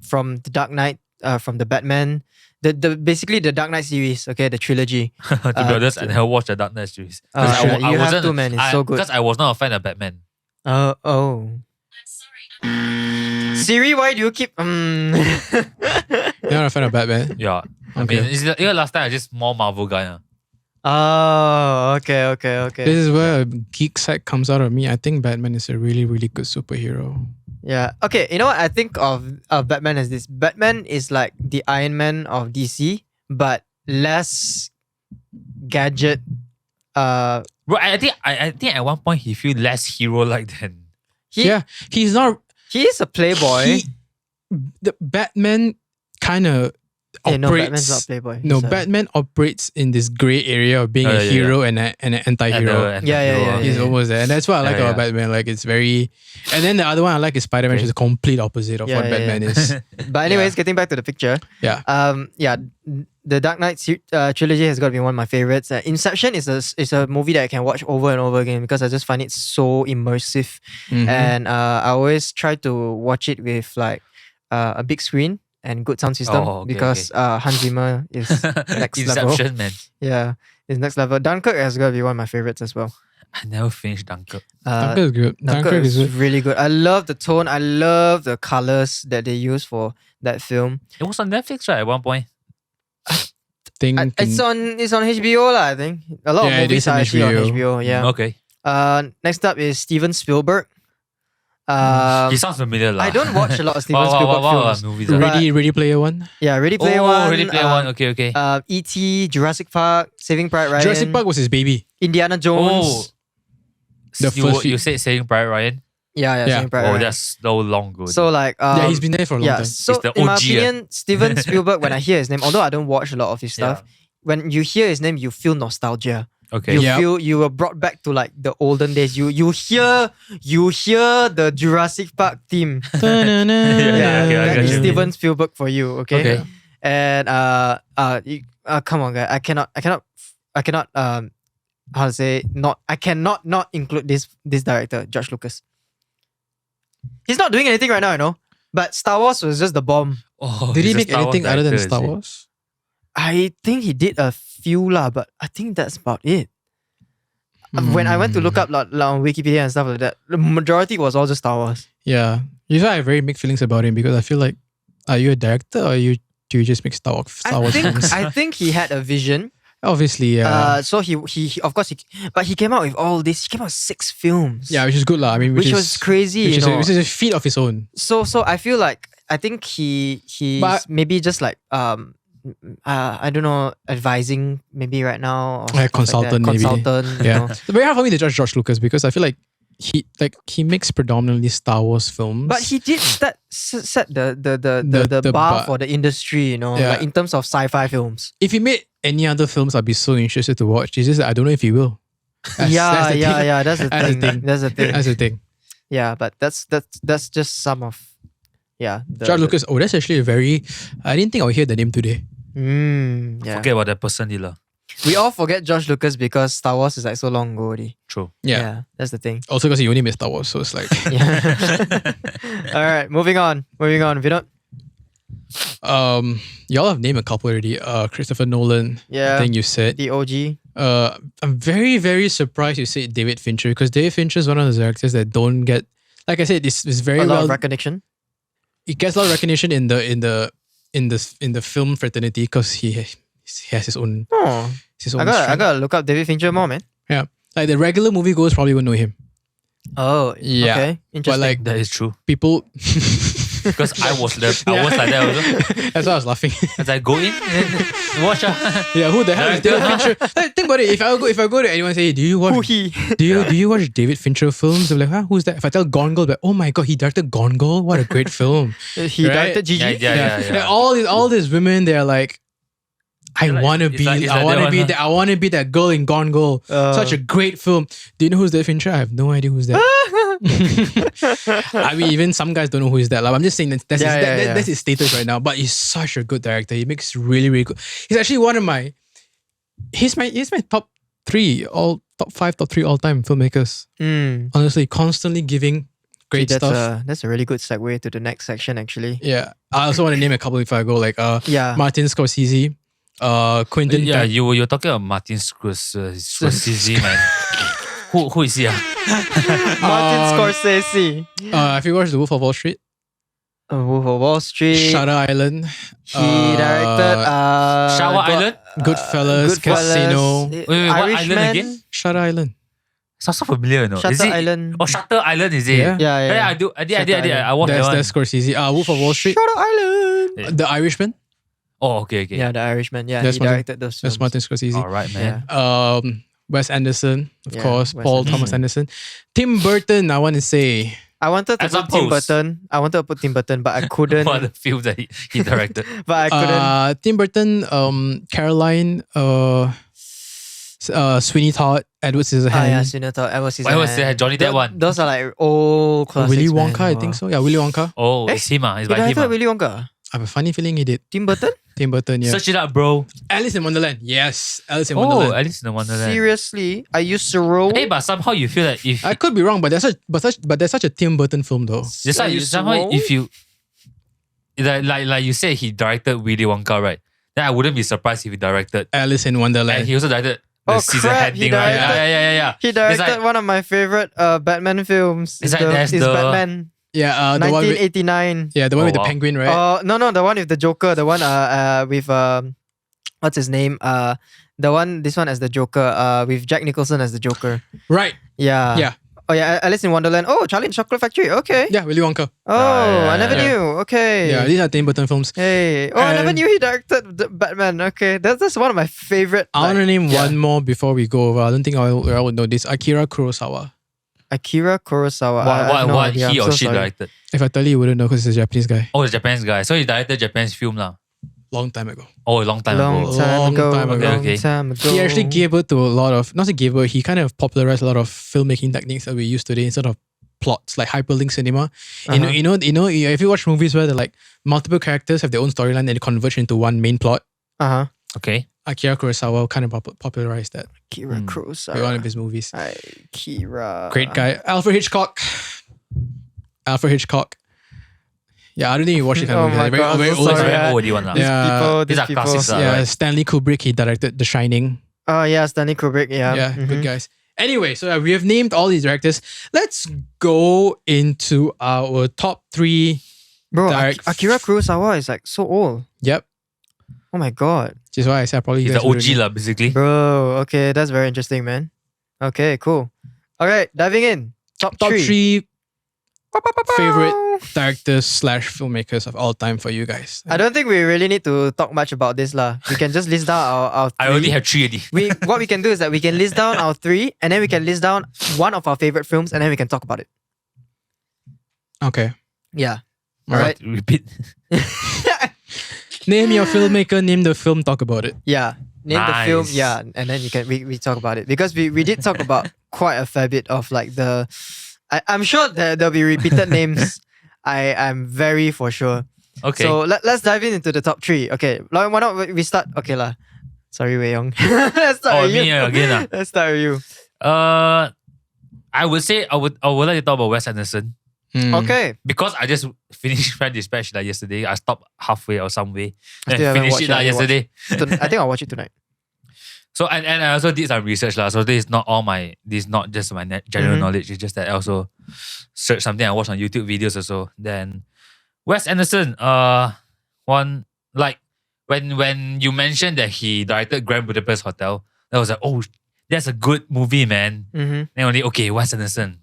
from the Dark Knight, from the Batman, the basically the Dark Knight series, okay, the trilogy. To be honest, I never watched the Dark Knight series. You have to, man. It's so good. Because I was not a fan of Batman. Oh. I'm sorry. Siri, why do you keep? You're not a fan of Batman? Yeah. I Okay. mean, last time I just more Marvel guy. Oh, okay. This is where a geek side comes out of me. I think Batman is a really, really good superhero. Yeah. Okay. You know what I think of Batman as this? Batman is like the Iron Man of DC, but less gadget. Bro, I think at one point he feels less hero like than. He's not. He is a playboy. The Batman kind of operates. No, Batman's not playboy. No, Batman operates in this gray area of being a hero and an anti-hero. Yeah. He's almost there, and that's what I like about Batman. Like it's very. And then the other one I like is Spider-Man, which is the complete opposite of what Batman is. But anyways, getting back to the picture. Yeah. The Dark Knight trilogy has got to be one of my favorites. Inception is a movie that I can watch over and over again because I just find it so immersive, and I always try to watch it with like a big screen and good sound system because Hans Zimmer is next level. Inception, man. Yeah, it's next level. Dunkirk has got to be one of my favorites as well. I never finished Dunkirk. Dunkirk is good. Dunkirk is really good. I love the tone. I love the colors that they use for that film. It was on Netflix, right? At one point. It's on HBO lah. I think a lot of movies are actually on HBO. Yeah. Okay. Next up is Steven Spielberg. He sounds familiar lah. I don't watch a lot of Steven Spielberg films. Movies, Ready Player One. Yeah, Ready Player One. Ready Player One. Okay. E.T., Jurassic Park, Saving Private Ryan. Jurassic Park was his baby. Indiana Jones. You said Saving Private Ryan. Yeah. Saving Private Ryan. That's so long ago. So like, he's been there for a long time. So He's the in my OG, opinion, Steven Spielberg, when I hear his name, although I don't watch a lot of his stuff, when you hear his name, you feel nostalgia. Okay. You feel you were brought back to like the olden days. You hear the Jurassic Park theme. That is Steven Spielberg for you. Okay. And come on, guys. I cannot. How to say not? I cannot not include this director, George Lucas. He's not doing anything right now, you know. But Star Wars was just the bomb. Did he make anything other than Star Wars? I think he did a few lah, but I think that's about it. When I went to look up on Wikipedia and stuff like that, the majority was all just Star Wars. Yeah. Usually I have very mixed feelings about him because I feel like, are you a director or do you just make Star Wars films? I think he had a vision. Obviously, yeah. So he of course but he came out with all this. He came out with 6 films. Yeah, which is good lah. I mean, which was crazy. Which is a feat of his own. So I feel like I think he's maybe just like I don't know, advising maybe right now or consultant like maybe. Consultant, yeah. you know. It's very hard for me to judge George Lucas because I feel like he makes predominantly Star Wars films. But he did set the bar for the industry, you know, like in terms of sci-fi films. If he made any other films, I'd be so interested to watch. It's just that I don't know if he will. That's the thing. Yeah, but that's just some of George Lucas. Oh, that's actually I didn't think I would hear the name today. Forget about that person, Dila. We all forget George Lucas because Star Wars is like so long ago already. True. Yeah, that's the thing. Also because he only made Star Wars, so it's like. All right, moving on, Vinod. Y'all have named a couple already. Christopher Nolan. Yeah. I think you said the OG. I'm very, very surprised you said David Fincher because David Fincher is one of those directors that don't get, like I said, it's very a lot of recognition. It gets a lot of recognition in the film fraternity because he's He has his own. Oh, His own I strength. gotta look up David Fincher more, man. Yeah, like the regular moviegoers probably won't know him. Oh, Yeah. okay, interesting. But like That is true. people, Because I was like that also. that's why I was laughing. As I go in, and watch. Yeah, who the hell is David Fincher? Like, think about it. If I go to anyone and say, hey, do you watch? who he? Do you watch David Fincher films? They're like, huh, who's that? If I tell Gone Girl, they're like, oh my god, he directed Gone Girl. What a great film. He Right? directed Gigi. Yeah. Like, all these women, they're like, I Like, want to it's be, like- it's I like want to that be one, that, I want to be that girl in Gone Girl. Such a great film. Do you know who's David Fincher? I have no idea who's that. I mean, even some guys don't know who is that. Like, I'm just saying that's his status right now. But he's such a good director. He makes really, really good. He's actually one of my. He's my top 3, top 5, top 3 all time filmmakers. Honestly, constantly giving great stuff. That's a really good segue to the next section, actually. Yeah, I also want to name a couple if I go like Yeah. Martin Scorsese, Quentin. Yeah, you're talking about Martin Scorsese, man. Who is he? Martin Scorsese. Have you watched The Wolf of Wall Street? Wolf of Wall Street. Shutter Island. He directed Shower Island? Goodfellas, Casino. Wait, what island Irishman. again? Shutter Island. Sounds so familiar, no? Is Shutter it? Island. Oh, Shutter Island, is it? Yeah. Yeah. I did. Shutter Island. I watched that one. That's Scorsese. Wolf of Wall Street. Shutter Island. The Irishman. Oh, okay. Yeah, The Irishman. Yeah, That's he Martin- directed those films. That's Martin Scorsese. All right, man. Wes Anderson, of Yeah, course. Wes Paul Anderson. Thomas Anderson. Tim Burton, I want to say. I wanted to As put Tim opposed. Burton. I wanted to put Tim Burton, but I couldn't. What are the films that he directed? But I couldn't. Tim Burton, Caroline, Sweeney Todd, Edward Scissorhands. Yeah, Senator Edward Why was that? Johnny Depp one. Those are like old classics. Willy man. Wonka, I think so. Yeah, Willy Wonka. Oh, Eh? it's him. It's He by him. directed Willy Wonka. I have a funny feeling he did. Tim Burton? Tim Burton, yeah. Search it up, bro. Alice in Wonderland. Yes, Alice in Oh, Wonderland. Alice in the Wonderland. Seriously? Are you sure? Hey, but somehow you feel like if I could be wrong, but there's such a Tim Burton film though. just like Are you somehow sure? if you like you said he directed Willy Wonka, right? Then I wouldn't be surprised if he directed. Alice in Wonderland. And he also directed the Oh, Caesar crap, head he thing, right? directed- Yeah. He It's directed like- one of my favorite Batman films. It's like there's is the- Batman Yeah, the one with 1989. the one Oh, with the wow. penguin, right? No, the one with the Joker. The one with what's his name? This one as the Joker. With Jack Nicholson as the Joker. Right. Yeah. Yeah. Oh yeah, Alice in Wonderland. Oh, Charlie and the Chocolate Factory. Okay. Yeah, Willy Wonka. Oh, Yeah, I never yeah. knew. Okay. Yeah, these are Tim Burton films. Hey. Oh, I never And- knew he directed the Batman. Okay, that's one of my favorite. I want to name yeah. one more before we go over. I don't think I would know this. Akira Kurosawa. Akira Kurosawa. I have no What idea. he I'm or so she sorry. directed? If I tell you would not know because he's a Japanese guy. Oh, the Japanese guy. So he directed Japanese film lah. Long time ago. Oh, a long time Long ago. time Long ago. time ago. Long Okay. time ago. He actually gave birth to a lot of, not to give birth, he kind of popularized a lot of filmmaking techniques that we use today instead of plots like hyperlink cinema. Uh-huh. You know, if you watch movies where they're like multiple characters have their own storyline and they converge into one main plot, Okay. Akira Kurosawa kind of popularized that Akira Hmm. Kurosawa. with one of his movies. Akira. Great guy. Alfred Hitchcock. Yeah, I don't think you watched it kind of Oh movie. my Very- God, I'm very so old, sorry. right? Very old one lah. Yeah. These are classics lah. Yeah, Right? Stanley Kubrick, he directed The Shining. Oh yeah, Stanley Kubrick. Yeah. Yeah, Mhm. good guys. Anyway, so we have named all these directors. Let's go into our top 3. Bro, Direct- Akira Kurosawa is like so old. Yep. Oh my god. Which is why I said probably He's you the guys wouldn't OG know. lah, basically. Bro, okay, that's very interesting, man. Okay, cool. All right, diving in. Top Top 3 Ba-ba-ba-ba. favorite directors / filmmakers of all time for you guys. I don't think we really need to talk much about this lah. We can just list down our I three. already have 3 already. What we can do is that we can list down our 3 and then we can list down one of our favorite films and then we can talk about it. Okay. Yeah. All Alright. Repeat. Name your filmmaker, name the film, talk about it. Yeah. Name the film, Nice. yeah, and then we talk about it. Because we did talk about quite a fair bit of like I'm sure there'll be repeated names. I'm very for sure. Okay. So let's dive into the top 3. Okay. Why not we start? Okay lah. Sorry, Wei Yong. Let's start with me you. again lah. Let's start with you. I would say I would like to talk about Wes Anderson Hmm. Okay. because I just finished French Dispatch like yesterday. I stopped halfway or some way. I still haven't Finished watched it it. like I haven't yesterday. I think I'll watch it tonight. So and I also did some research lah. So this is not just my general Mhm. knowledge. It's just that I also searched something I watched on YouTube videos also. Then Wes Anderson, one like when you mentioned that he directed Grand Budapest Hotel, I was like, oh, that's a good movie, man. Mm-hmm. Then only Wes Anderson.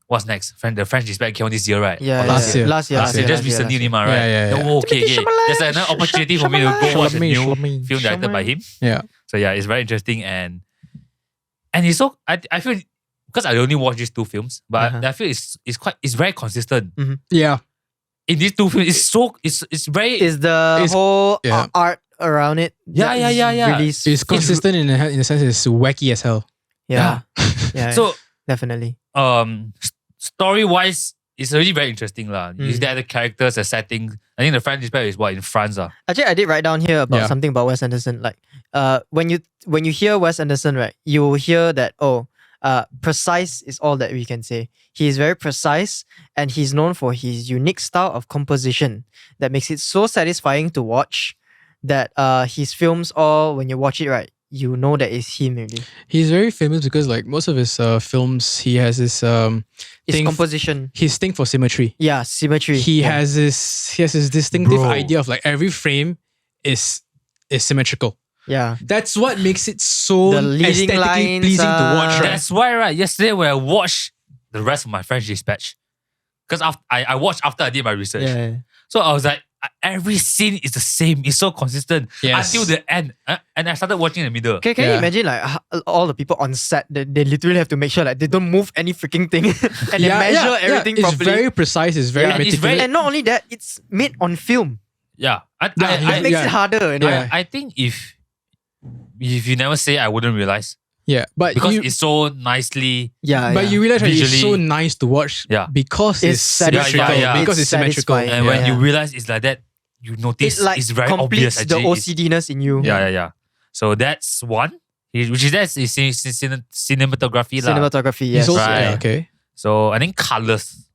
What's next? The French Dispatch came out this year, right? Yeah, Or last year. Last year. Just recently, last year. right? Yeah. Oh, okay. There's another opportunity for me to go watch a new Shyamalan. film directed by him. Yeah. So yeah, it's very interesting and it's so I feel because I only watched these two films, but Uh-huh. I feel it's very consistent. Yeah. In these two films, it's very Is the It's- whole yeah. art around it? Yeah, that is yeah, yeah. Really, It's consistent in a sense. It's wacky as hell. yeah. Yeah. so definitely. story wise, it's really very interesting lah. Is Mm. there the characters, the setting? I think the French Dispatch is in France ah. Actually, I did write down here about Yeah. something about Wes Anderson. Like, when you hear Wes Anderson, right, you will hear that precise is all that we can say. He is very precise, and he's known for his unique style of composition that makes it so satisfying to watch. That his films all when you watch it, right, you know that it's him really. He's very famous because like most of his films, he has this It's thing. composition. His thing for symmetry. Yeah, symmetry. He yeah. has this distinctive Bro. idea of like every frame is symmetrical. Yeah. That's what makes it so The leading aesthetically lines pleasing to are- watch. Right? That's why right yesterday when I watched the rest of my French Dispatch, because I watched after I did my research, Yeah. so I was like every scene is the same. It's so consistent Yes. until the end, and I started watching in the middle. Can you Yeah. imagine like all the people on set, they literally have to make sure like they don't move any freaking thing and they measure everything It's properly. very precise. It's very Yeah, it's meticulous. very- and not only that, it's made on film. Yeah, That Yeah, makes it harder. You know? Yeah. I think if you never say, I wouldn't realize yeah, but because you, it's so nicely. but you realize that it's so visually- nice to watch. Yeah. because It's it's symmetrical. satisfying. Because it's symmetrical. satisfying. And when Yeah. you realize it's like that, you notice It like it's very completes obvious. the Actually, It's- OCDness in you. yeah. So that's one, which is that's cinematography lah. Cinematography, It's yes. also, Right. yeah, okay. So I think colors.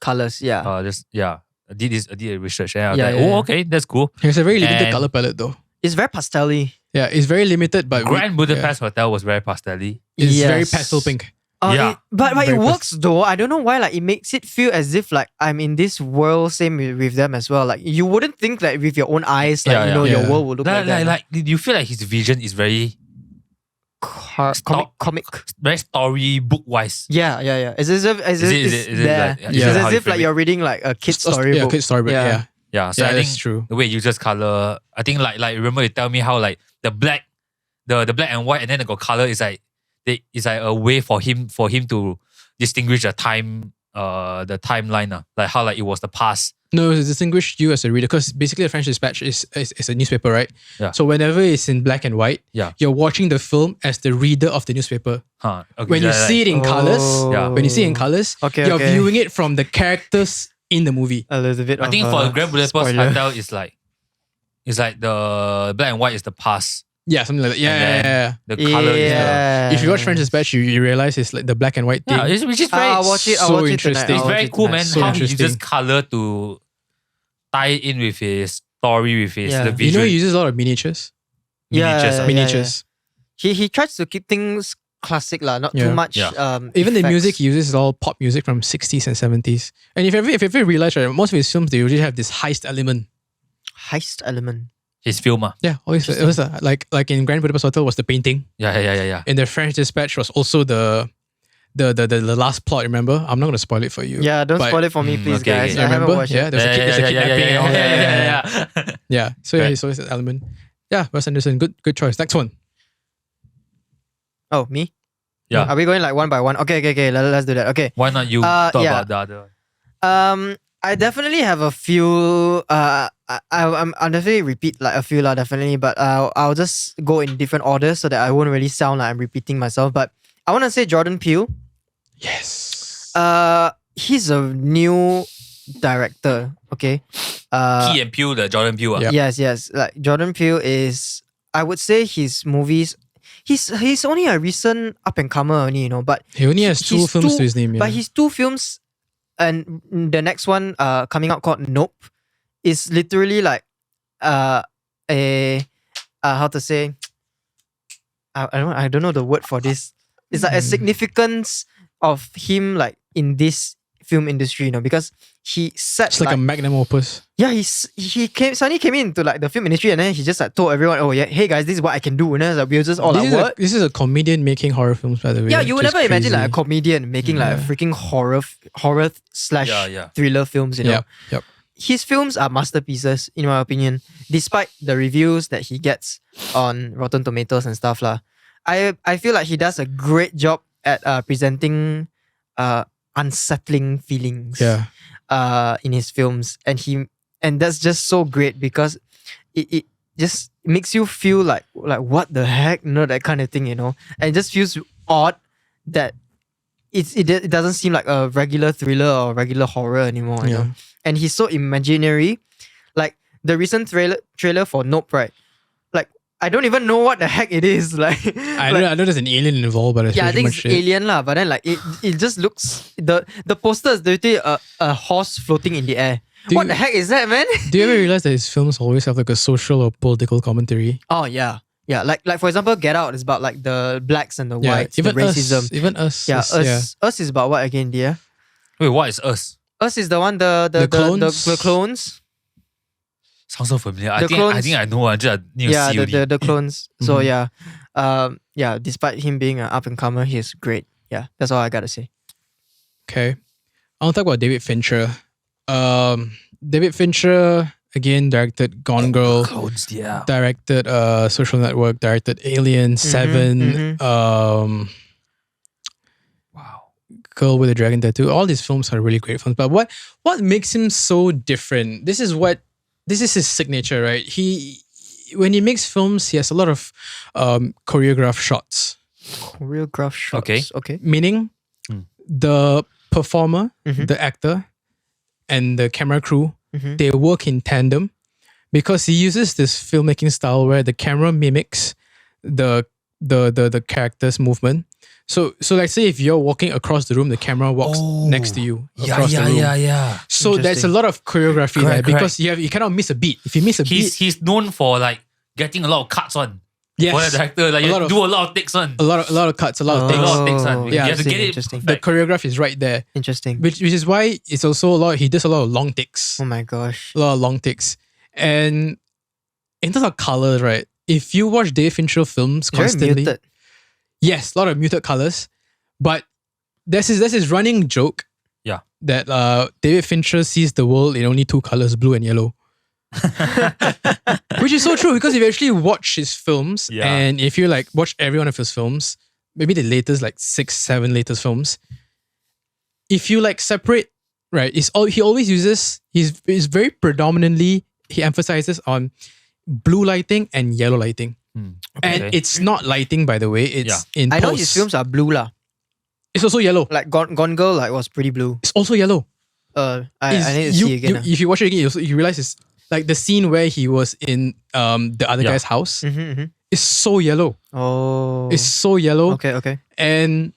Colors, yeah. Just I did a research. And I was Yeah, like, yeah, oh yeah. okay, that's cool. It's a very limited And- color palette though. It's very pastel-y. Yeah, it's very limited, but Grand Budapest Hotel was very pastel-y. it's very Yes. pastel pink. Yeah. But it Very works though. I don't know why. Like it makes it feel as if like I'm in this world. Same with them as well. Like you wouldn't think like with your own eyes, like Yeah, you know yeah. your world would look like that. Like, you feel like his vision is very Comic. very storybook wise. Yeah. It's as if Is it there. like- It's Yeah. as how you if like frame it? you're reading like a kid's Yeah, storybook. kid storybook. Yeah, Yeah, so yeah, I that's think true. the way you just color, I think like remember you tell me how like the black and white and then they got color is like it's like a way for him to distinguish the timeline like how like it was the past. No, to distinguish you as a reader, because basically the French Dispatch is a newspaper, right? Yeah. So whenever it's in black and white, Yeah. you're watching the film as the reader of the newspaper. Okay, When you see it in colors, Yeah. when you see it in colors, Okay, you're okay. viewing it from the characters in the movie. A little bit. I think for Grand Budapest spoiler. Hotel it's like the black and white is the past. Yeah, something like that. Yeah, And yeah. The color is If you watch French Dispatch, you realize it's like the black and white thing. which is very I'll watch it. I'll so watch it interesting. tonight. it's I'll watch very it cool, tonight. man. So how he interesting. uses color to tie in with his story, with his Yeah. the You visual know, he uses a lot of miniatures. miniatures. Yeah. Miniatures. He tries to keep things classic lah, not Yeah. too much. Yeah. Even the effects. music he uses is all pop music from 60s and 70s. And if you ever realize, right, most of his films, they usually have this heist element. heist element. His film. Yeah, always it was like in Grand Budapest Hotel was the painting. Yeah. In the French Dispatch was also the last plot. Remember, I'm not gonna spoil it for you. Yeah, don't But- spoil it for me, please, okay, guys. okay. I haven't Remember? watched Yeah, it. there's a kidnapping and all that. yeah. Yeah. So yeah, Right. it's always an element. Yeah, Wes Anderson, good choice. Next one. Oh, me? Yeah. Are we going like one by one? Okay. Let's do that. Okay. Why not you talk yeah. about the other? I definitely have a few. I'll definitely repeat like a few lah, definitely. But I'll just go in different orders so that I won't really sound like I'm repeating myself. But I want to say Jordan Peele. Yes. He's a new director. Okay. Key and Peele, the Jordan Peele. Yeah. Yes. Like Jordan Peele is, I would say his movies. He's only a recent up and comer only, but He only has two he's films two- to his name. Yeah. but his two films, and the next one coming out called Nope, is literally like how to say, I don't know the word for this. It's like a significance of him like in this film industry, because he set It's like a magnum opus. yeah, suddenly came into like the film industry, and then he just like told everyone, oh yeah, hey guys, this is what I can do. And then like, we were just all like, what? This is a comedian making horror films, by the way. Yeah, you would which is never imagine like a crazy. comedian making like a freaking horror slash thriller films, you know. Yep. His films are masterpieces, in my opinion, despite the reviews that he gets on Rotten Tomatoes and stuff lah. I feel like he does a great job at presenting unsettling feelings in his films, and that's just so great because it just makes you feel like what the heck, that kind of thing, and it just feels odd that it doesn't seem like a regular thriller or regular horror anymore, you know. And he's so imaginary. Like the recent trailer for Nope, right? Like I don't even know what the heck it is. Like I know there's an alien involved, but I think it's alien lah. But then like it just looks, the poster is literally a horse floating in the air. What the heck is that, man? Do you ever realize that his films always have like a social or political commentary? Oh yeah. Yeah, like for example, Get Out is about like the blacks and the whites, even the racism. Even Us. Yeah, Us is about what again, dear? Wait, what is Us? Us is the one, the clones. the clones. Sounds so familiar. I The think I know. I just need to see only. the clones. So yeah, despite him being an up and comer, he's great. Yeah, that's all I gotta say. Okay. I want to talk about David Fincher. David Fincher again directed Gone Girl, Clones, yeah. directed Social Network, directed Alien, Seven, Wow. Girl with a Dragon Tattoo. All these films are really great films. But what makes him so different? This is his signature, right? When he makes films, he has a lot of choreographed shots. Choreographed shots. Okay. Meaning the performer, the actor, and the camera crew, they work in tandem because he uses this filmmaking style where the camera mimics the character's movement. So like say if you're walking across the room, the camera walks next to you across the room. Yeah. So there's a lot of choreography there because you cannot miss a beat. If you miss a beat, He's known for like getting a lot of cuts on. yes, For the director, like you do a lot of takes on. a lot of cuts, a lot of A things. lot of takes on. Yeah. You have to get it Interesting. The perfect. choreography is right there, Interesting. which is why it's also he does a lot of long takes. Oh my gosh. A lot of long takes. And in terms of colors, right? If you watch David Fincher films Very constantly, muted. yes, a lot of muted colors. But there's his running joke. Yeah. That David Fincher sees the world in only two colors, blue and yellow. Which is so true because if you actually watch his films and if you like watch every one of his films, maybe the latest like 6-7 latest films, if you like separate, right, he always uses, he's very predominantly, he emphasizes on blue lighting and yellow lighting. And it's not lighting, by the way, it's in I know post. his films are blue lah. It's also yellow. Like Gone Girl like was pretty blue. It's also yellow. I need to see again. If you watch it again, you realize it's like the scene where he was in the other guy's house. It's so yellow. Oh. It's so yellow. Okay. And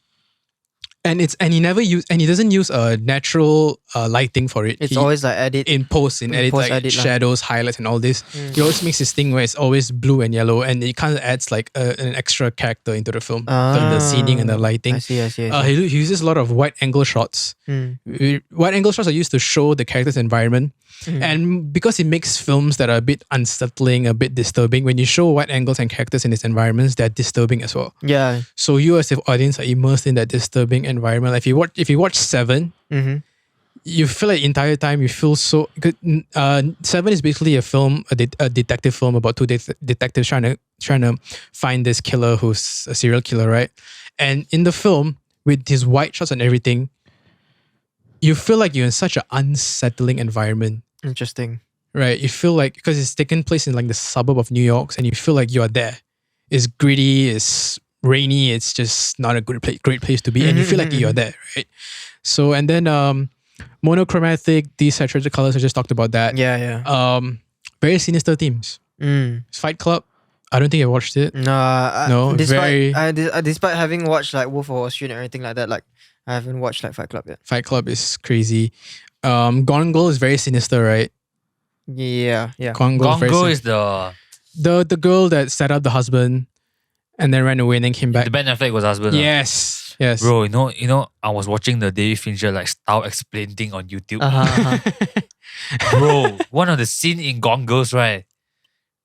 he never he doesn't use natural lighting for it. It's always like edit. in post like post-edit lah. shadows, highlights, and all this. He always makes this thing where it's always blue and yellow, and it kind of adds like an extra character into the film, the scening and the lighting. I see. He uses a lot of wide angle shots. Wide angle shots are used to show the character's environment. And because he makes films that are a bit unsettling, a bit disturbing, when you show wide angles and characters in these environments, they're disturbing as well. Yeah. So you as the audience are immersed in that disturbing environment. Like if you watch Seven, you feel like the entire time you feel so good. Seven is basically a film, a detective film about two detectives trying to find this killer who's a serial killer, right? And in the film, with his white shots and everything, you feel like you're in such an unsettling environment. Interesting. Right? You feel like, because it's taken place in like the suburb of New York, and you feel like you are there. It's gritty, it's rainy, it's just not a great place to be, and you feel like you're there, right? So, and then monochromatic, desaturated colors, I just talked about that. Yeah. Very sinister themes. Fight Club, I don't think I watched it. No. Despite having watched like Wolf of Wall Street and everything like that, like I haven't watched like Fight Club yet. Fight Club is crazy. Gone Girl is very sinister, right? Yeah. Gone Girl, Gone Girl is the girl that set up the husband and then ran away and then came back. Ben Affleck was husband. Yes. Yes. Bro, I was watching the David Fincher like style explain thing on YouTube. Bro, one of the scene in Gone Girls, right?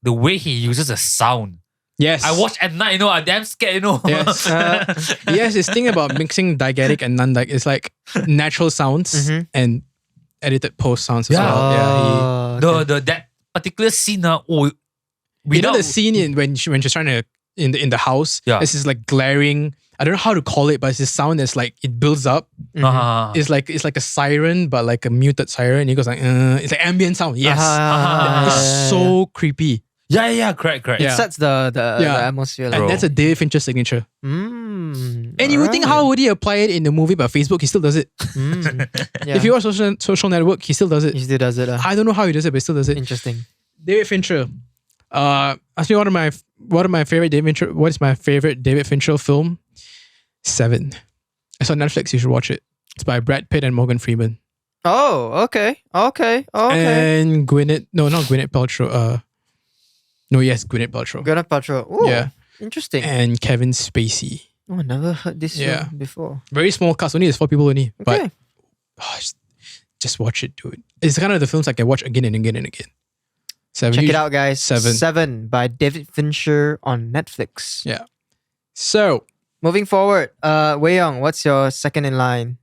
The way he uses a sound. Yes. I watch at night, I'm damn scared, Yes. Yes, this thing about mixing diegetic and non-diegetic is like natural sounds and edited post sounds as Yeah. well. Yeah. That particular scene, You know the scene in when she's trying to in the house. Yeah. This is like glaring. I don't know how to call it, but it's this sound that's like it builds up. It's like a siren, but like a muted siren. It goes like it's like ambient sound. Yes, it's so creepy. Yeah, correct. It Yeah. sets the atmosphere. And that's a David Fincher signature. And you would think, how would he apply it in the movie? But Facebook, he still does it. Yeah. If you watch Social Network, he still does it. He still does it. I don't know how he does it, but he still does it. Interesting. David Fincher. Ask me what is my favorite David Fincher film? Seven. It's on Netflix. You should watch it. It's by Brad Pitt and Morgan Freeman. Oh, okay. And Gwyneth. No, not Gwyneth Paltrow. Gwyneth Paltrow. Gwyneth Paltrow. Ooh, Yeah. Interesting. And Kevin Spacey. Oh, I never heard this film before. Very small cast. Only there's 4 people only. Okay. But just watch it, dude. It's kind of the films I can watch again and again and again. Seven. Check it out, guys. Seven. Seven by David Fincher on Netflix. Yeah. So, Moving forward, Wei Yong, what's your second in line?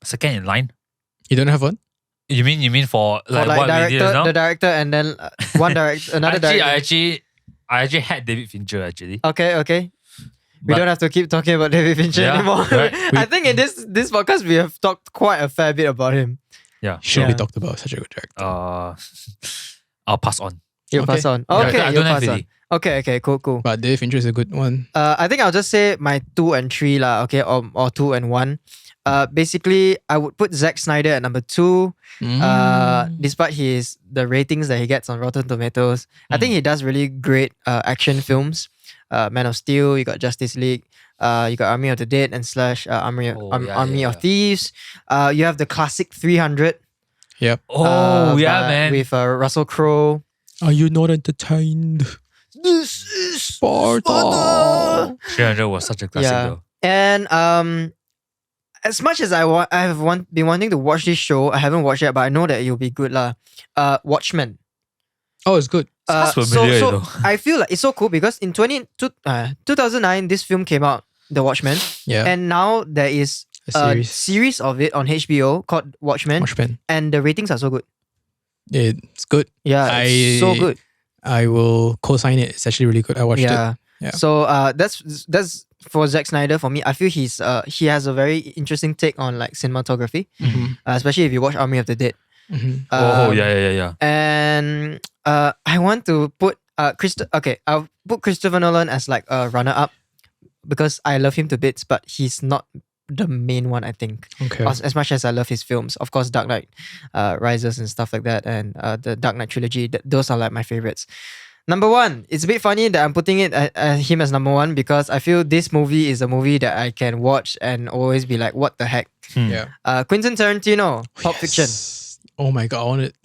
Second in line? you don't have one? You mean for For like what we did director, now? the director, and then one director, another director. I actually had David Fincher actually. Okay. We But- don't have to keep talking about David Fincher Yeah, anymore. right. I think in this podcast we have talked quite a fair bit about him. Yeah. Surely Yeah. talked about such a good director. I'll pass on. You'll Okay. pass on. Yeah, Okay, I you'll don't have pass on. really. Okay, cool. But David Fincher is a good one. I think I'll just say my 2 and 3 lah. Okay, or 2 and 1. Basically, I would put Zack Snyder at number 2. Despite the ratings that he gets on Rotten Tomatoes, I think he does really great action films. Man of Steel, you got Justice League, you got Army of the Dead and slash Army of Thieves. You have the classic 300. Yep. Man. With Russell Crowe. Are you not entertained? This is Sparta. 300 was such a classic though. And as much as I've been wanting to watch this show, I haven't watched it, but I know that it'll be good lah. Watchmen. Oh, it's good. Sounds familiar, so though. I feel like it's so cool because in 2009 this film came out, The Watchmen, Yeah. and now there is A a series of it on HBO called Watchmen, Watchmen. and the ratings are so good. It's good. Yeah, it's so good. I will co-sign it. It's actually really good. I watched it. Yeah. So that's for Zack Snyder. For me, I feel he has a very interesting take on like cinematography, especially if you watch Army of the Dead. Yeah. And I want to put I'll put Christopher Nolan as like a runner-up because I love him to bits, but he's not the main one, I think. Okay. As much as I love his films, of course, Dark Knight Rises and stuff like that, and the Dark Knight trilogy, those are like my favorites. Number 1, it's a bit funny that I'm putting him as number 1 because I feel this movie is a movie that I can watch and always be like, what the heck? Yeah. Quentin Tarantino, Pulp Fiction. Oh my god, I want it.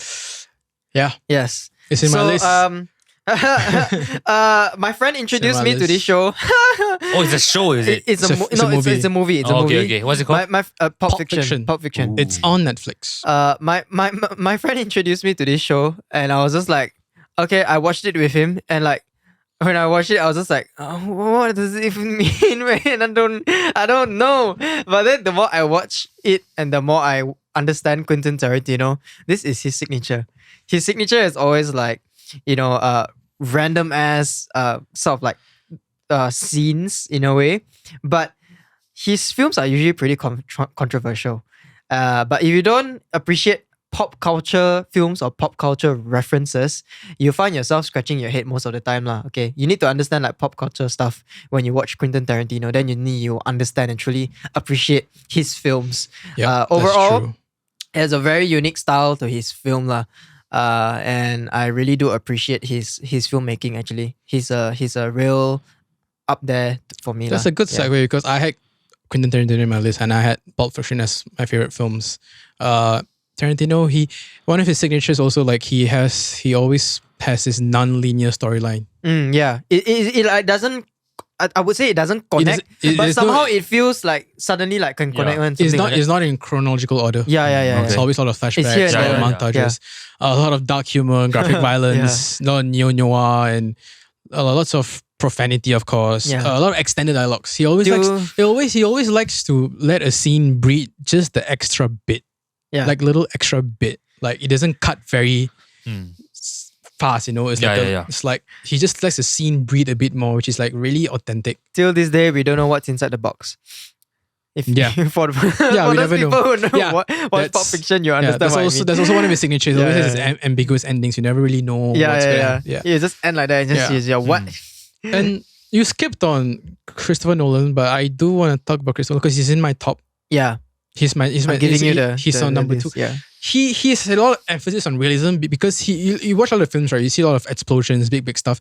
Yeah. Yes. It's in my list. My friend introduced me to this show. Oh, it's a show, is it? It's a movie. It's a movie. It's a okay, movie. okay. What's it called? My Pulp Pulp Fiction. Fiction. Pulp Fiction. Ooh. It's on Netflix. My friend introduced me to this show, and I was just like, okay, I watched it with him, and like when I watched it, I was just like, oh, what does it even mean, man? I don't know. But then the more I watch it, and the more I understand Quentin Tarantino, this is his signature. His signature is always like, random ass sort of like scenes in a way, but his films are usually pretty controversial. But if you don't appreciate pop culture films or pop culture references, you find yourself scratching your head most of the time lah. Okay, you need to understand like pop culture stuff when you watch Quentin Tarantino. Then you understand and truly appreciate his films. Yeah. Overall, he has a very unique style to his film lah. And I really do appreciate his filmmaking. Actually, he's a real up there for me. That's a good segue because I had Quentin Tarantino in my list and I had Pulp Fiction as my favorite films. Tarantino, one of his signatures also like he always has this non-linear storyline. Yeah, it like doesn't I would say it doesn't connect, but there's somehow it feels like suddenly like can connect. When It's something not. like that. It's not in chronological order. Yeah. It's always a lot of flashbacks, here a and lot there. of montages, a lot of dark humor, graphic violence, a lot of neo noir, and lots of profanity, of course. Yeah. A lot of extended dialogues. He always likes to let a scene breathe just the extra bit, like little extra bit. Like it doesn't cut very fast, It's it's like he just lets the scene breathe a bit more, which is like really authentic. Till this day, we don't know what's inside the box. For we those never people know. who know what's Pulp Fiction, you understand what I mean. There's also one of his signatures. He always has ambiguous endings. You never really know what's going to happen. You just end like that and just what? And you skipped on Christopher Nolan, but I do want to talk about Christopher Nolan because he's in my top. Yeah. He's on number 2. Yeah. He has a lot of emphasis on realism because you watch all the films, right? You see a lot of explosions, big stuff.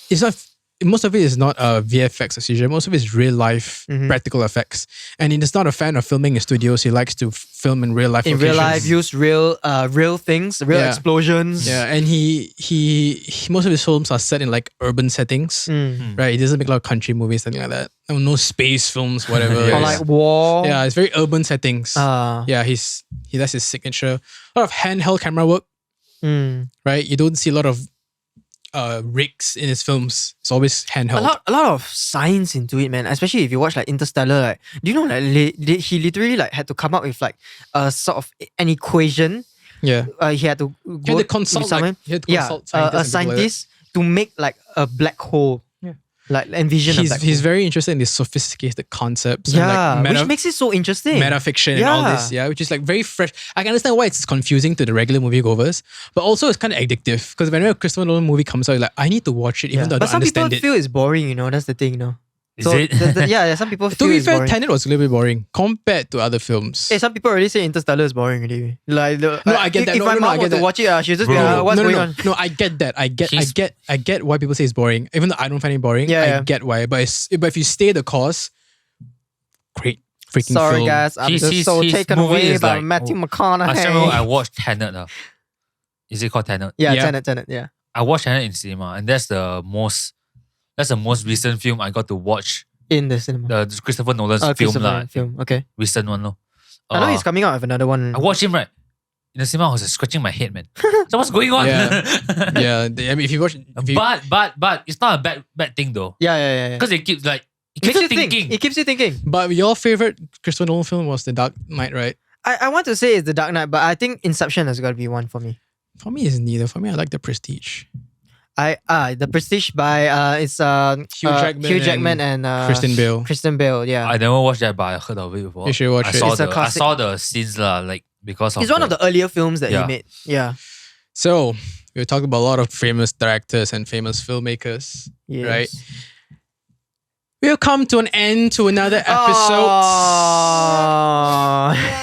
It's not. Most of it is not VFX or CGI. Most of it is real life practical effects. And he's not a fan of filming in studios. He likes to film in real life. In real life, use real things, real explosions. Yeah, and he most of his films are set in like urban settings, right? He doesn't make a lot of country movies, something like that. No space films, whatever. Or like war. Yeah, it's very urban settings. That's his signature. A lot of handheld camera work, right? You don't see a lot of rigs in his films. It's always handheld. A lot of science into it, man. Especially if you watch like Interstellar. Like, do you know like he literally like had to come up with like a sort of an equation. Yeah. He had to He had to consult a scientist to make like a black hole. Yeah. Like envision a black hole. He's very interested in these sophisticated concepts. Yeah, and like which makes it so interesting. Metafiction and all this, which is like very fresh. I can understand why it's confusing to the regular moviegoers, but also it's kind of addictive because whenever a Christopher Nolan movie comes out, you're like, I need to watch it even though I don't understand it. But some people feel it's boring, That's the thing, Is it? Some people feel to be it's fair, boring. Tenet was a little bit boring compared to other films. Hey, some people already say Interstellar is boring already. Like, I get that. If my mom were to watch it, she'll just be like, what's going on? No, I get that. I get why people say it's boring. Even though I don't find it boring, I get why. But if you stay the course, great freaking film. Sorry guys, I'm just so taken away by Matthew McConaughey. I watched Tenet. Is it called Tenet? Yeah, Tenet, yeah. I watched Tenet in cinema, and that's the most recent film I got to watch. In the cinema. The Christopher Nolan's film. Okay. Recent one, no. I know he's coming out with another one. I watched him, right? In the cinema, I was like, scratching my head, man. So what's going on? Yeah. I mean, if you watch... But it's not a bad thing, though. Yeah. Because it keeps you thinking. It keeps you thinking. But your favorite Christopher Nolan film was The Dark Knight, right? I want to say it's The Dark Knight, but I think Inception has got to be one for me. For me, it's neither. For me, I like The Prestige. The Prestige by Hugh Jackman and Kristen Bale. Kristen Bale, yeah. I never watched that, but I heard of it before. You should watch it. I saw the scenes because of it's one of the earlier films that he made. Yeah. So we talked about a lot of famous directors and famous filmmakers, right? We'll come to an end to another episode.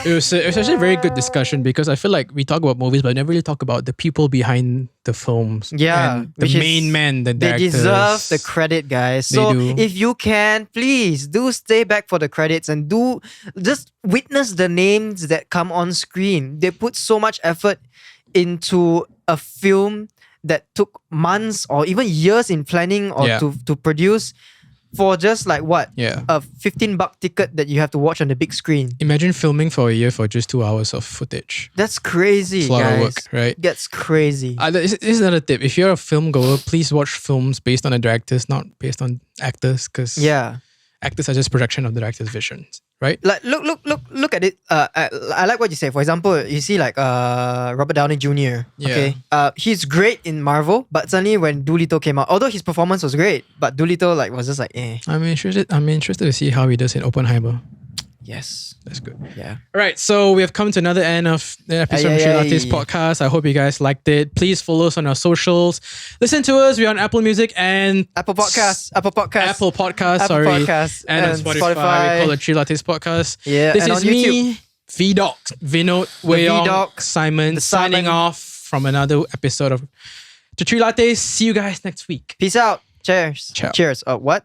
It was actually a very good discussion because I feel like we talk about movies, but never really talk about the people behind the films. Yeah. And the main men, the directors. They deserve the credit, guys. So if you can, please do stay back for the credits and do just witness the names that come on screen. They put so much effort into a film that took months or even years in planning or to produce. For just like what? Yeah. A $15 ticket that you have to watch on the big screen. Imagine filming for a year for just 2 hours of footage. That's crazy, it's a lot of work, right? That's crazy. This is another tip. If you're a film goer, please watch films based on the directors, not based on actors, because actors are just projection of the director's visions, right? Like look at it. I like what you say. For example, you see like Robert Downey Jr. Okay, he's great in Marvel, but suddenly when Dolittle came out, although his performance was great, but Dolittle was just like eh. I'm interested to see how he does in Oppenheimer. Yes. That's good. Yeah. All right. So we have come to another end of the episode of Three Lattes Podcast. I hope you guys liked it. Please follow us on our socials. Listen to us. We're on Apple Music and Apple Podcasts, and on Spotify. We call it Three Lattes Podcast. Yeah. This and is on me, Vinod, Wei Yong, Simon, signing off from another episode of The Three Lattes. See you guys next week. Peace out. Cheers. Ciao. Cheers. What?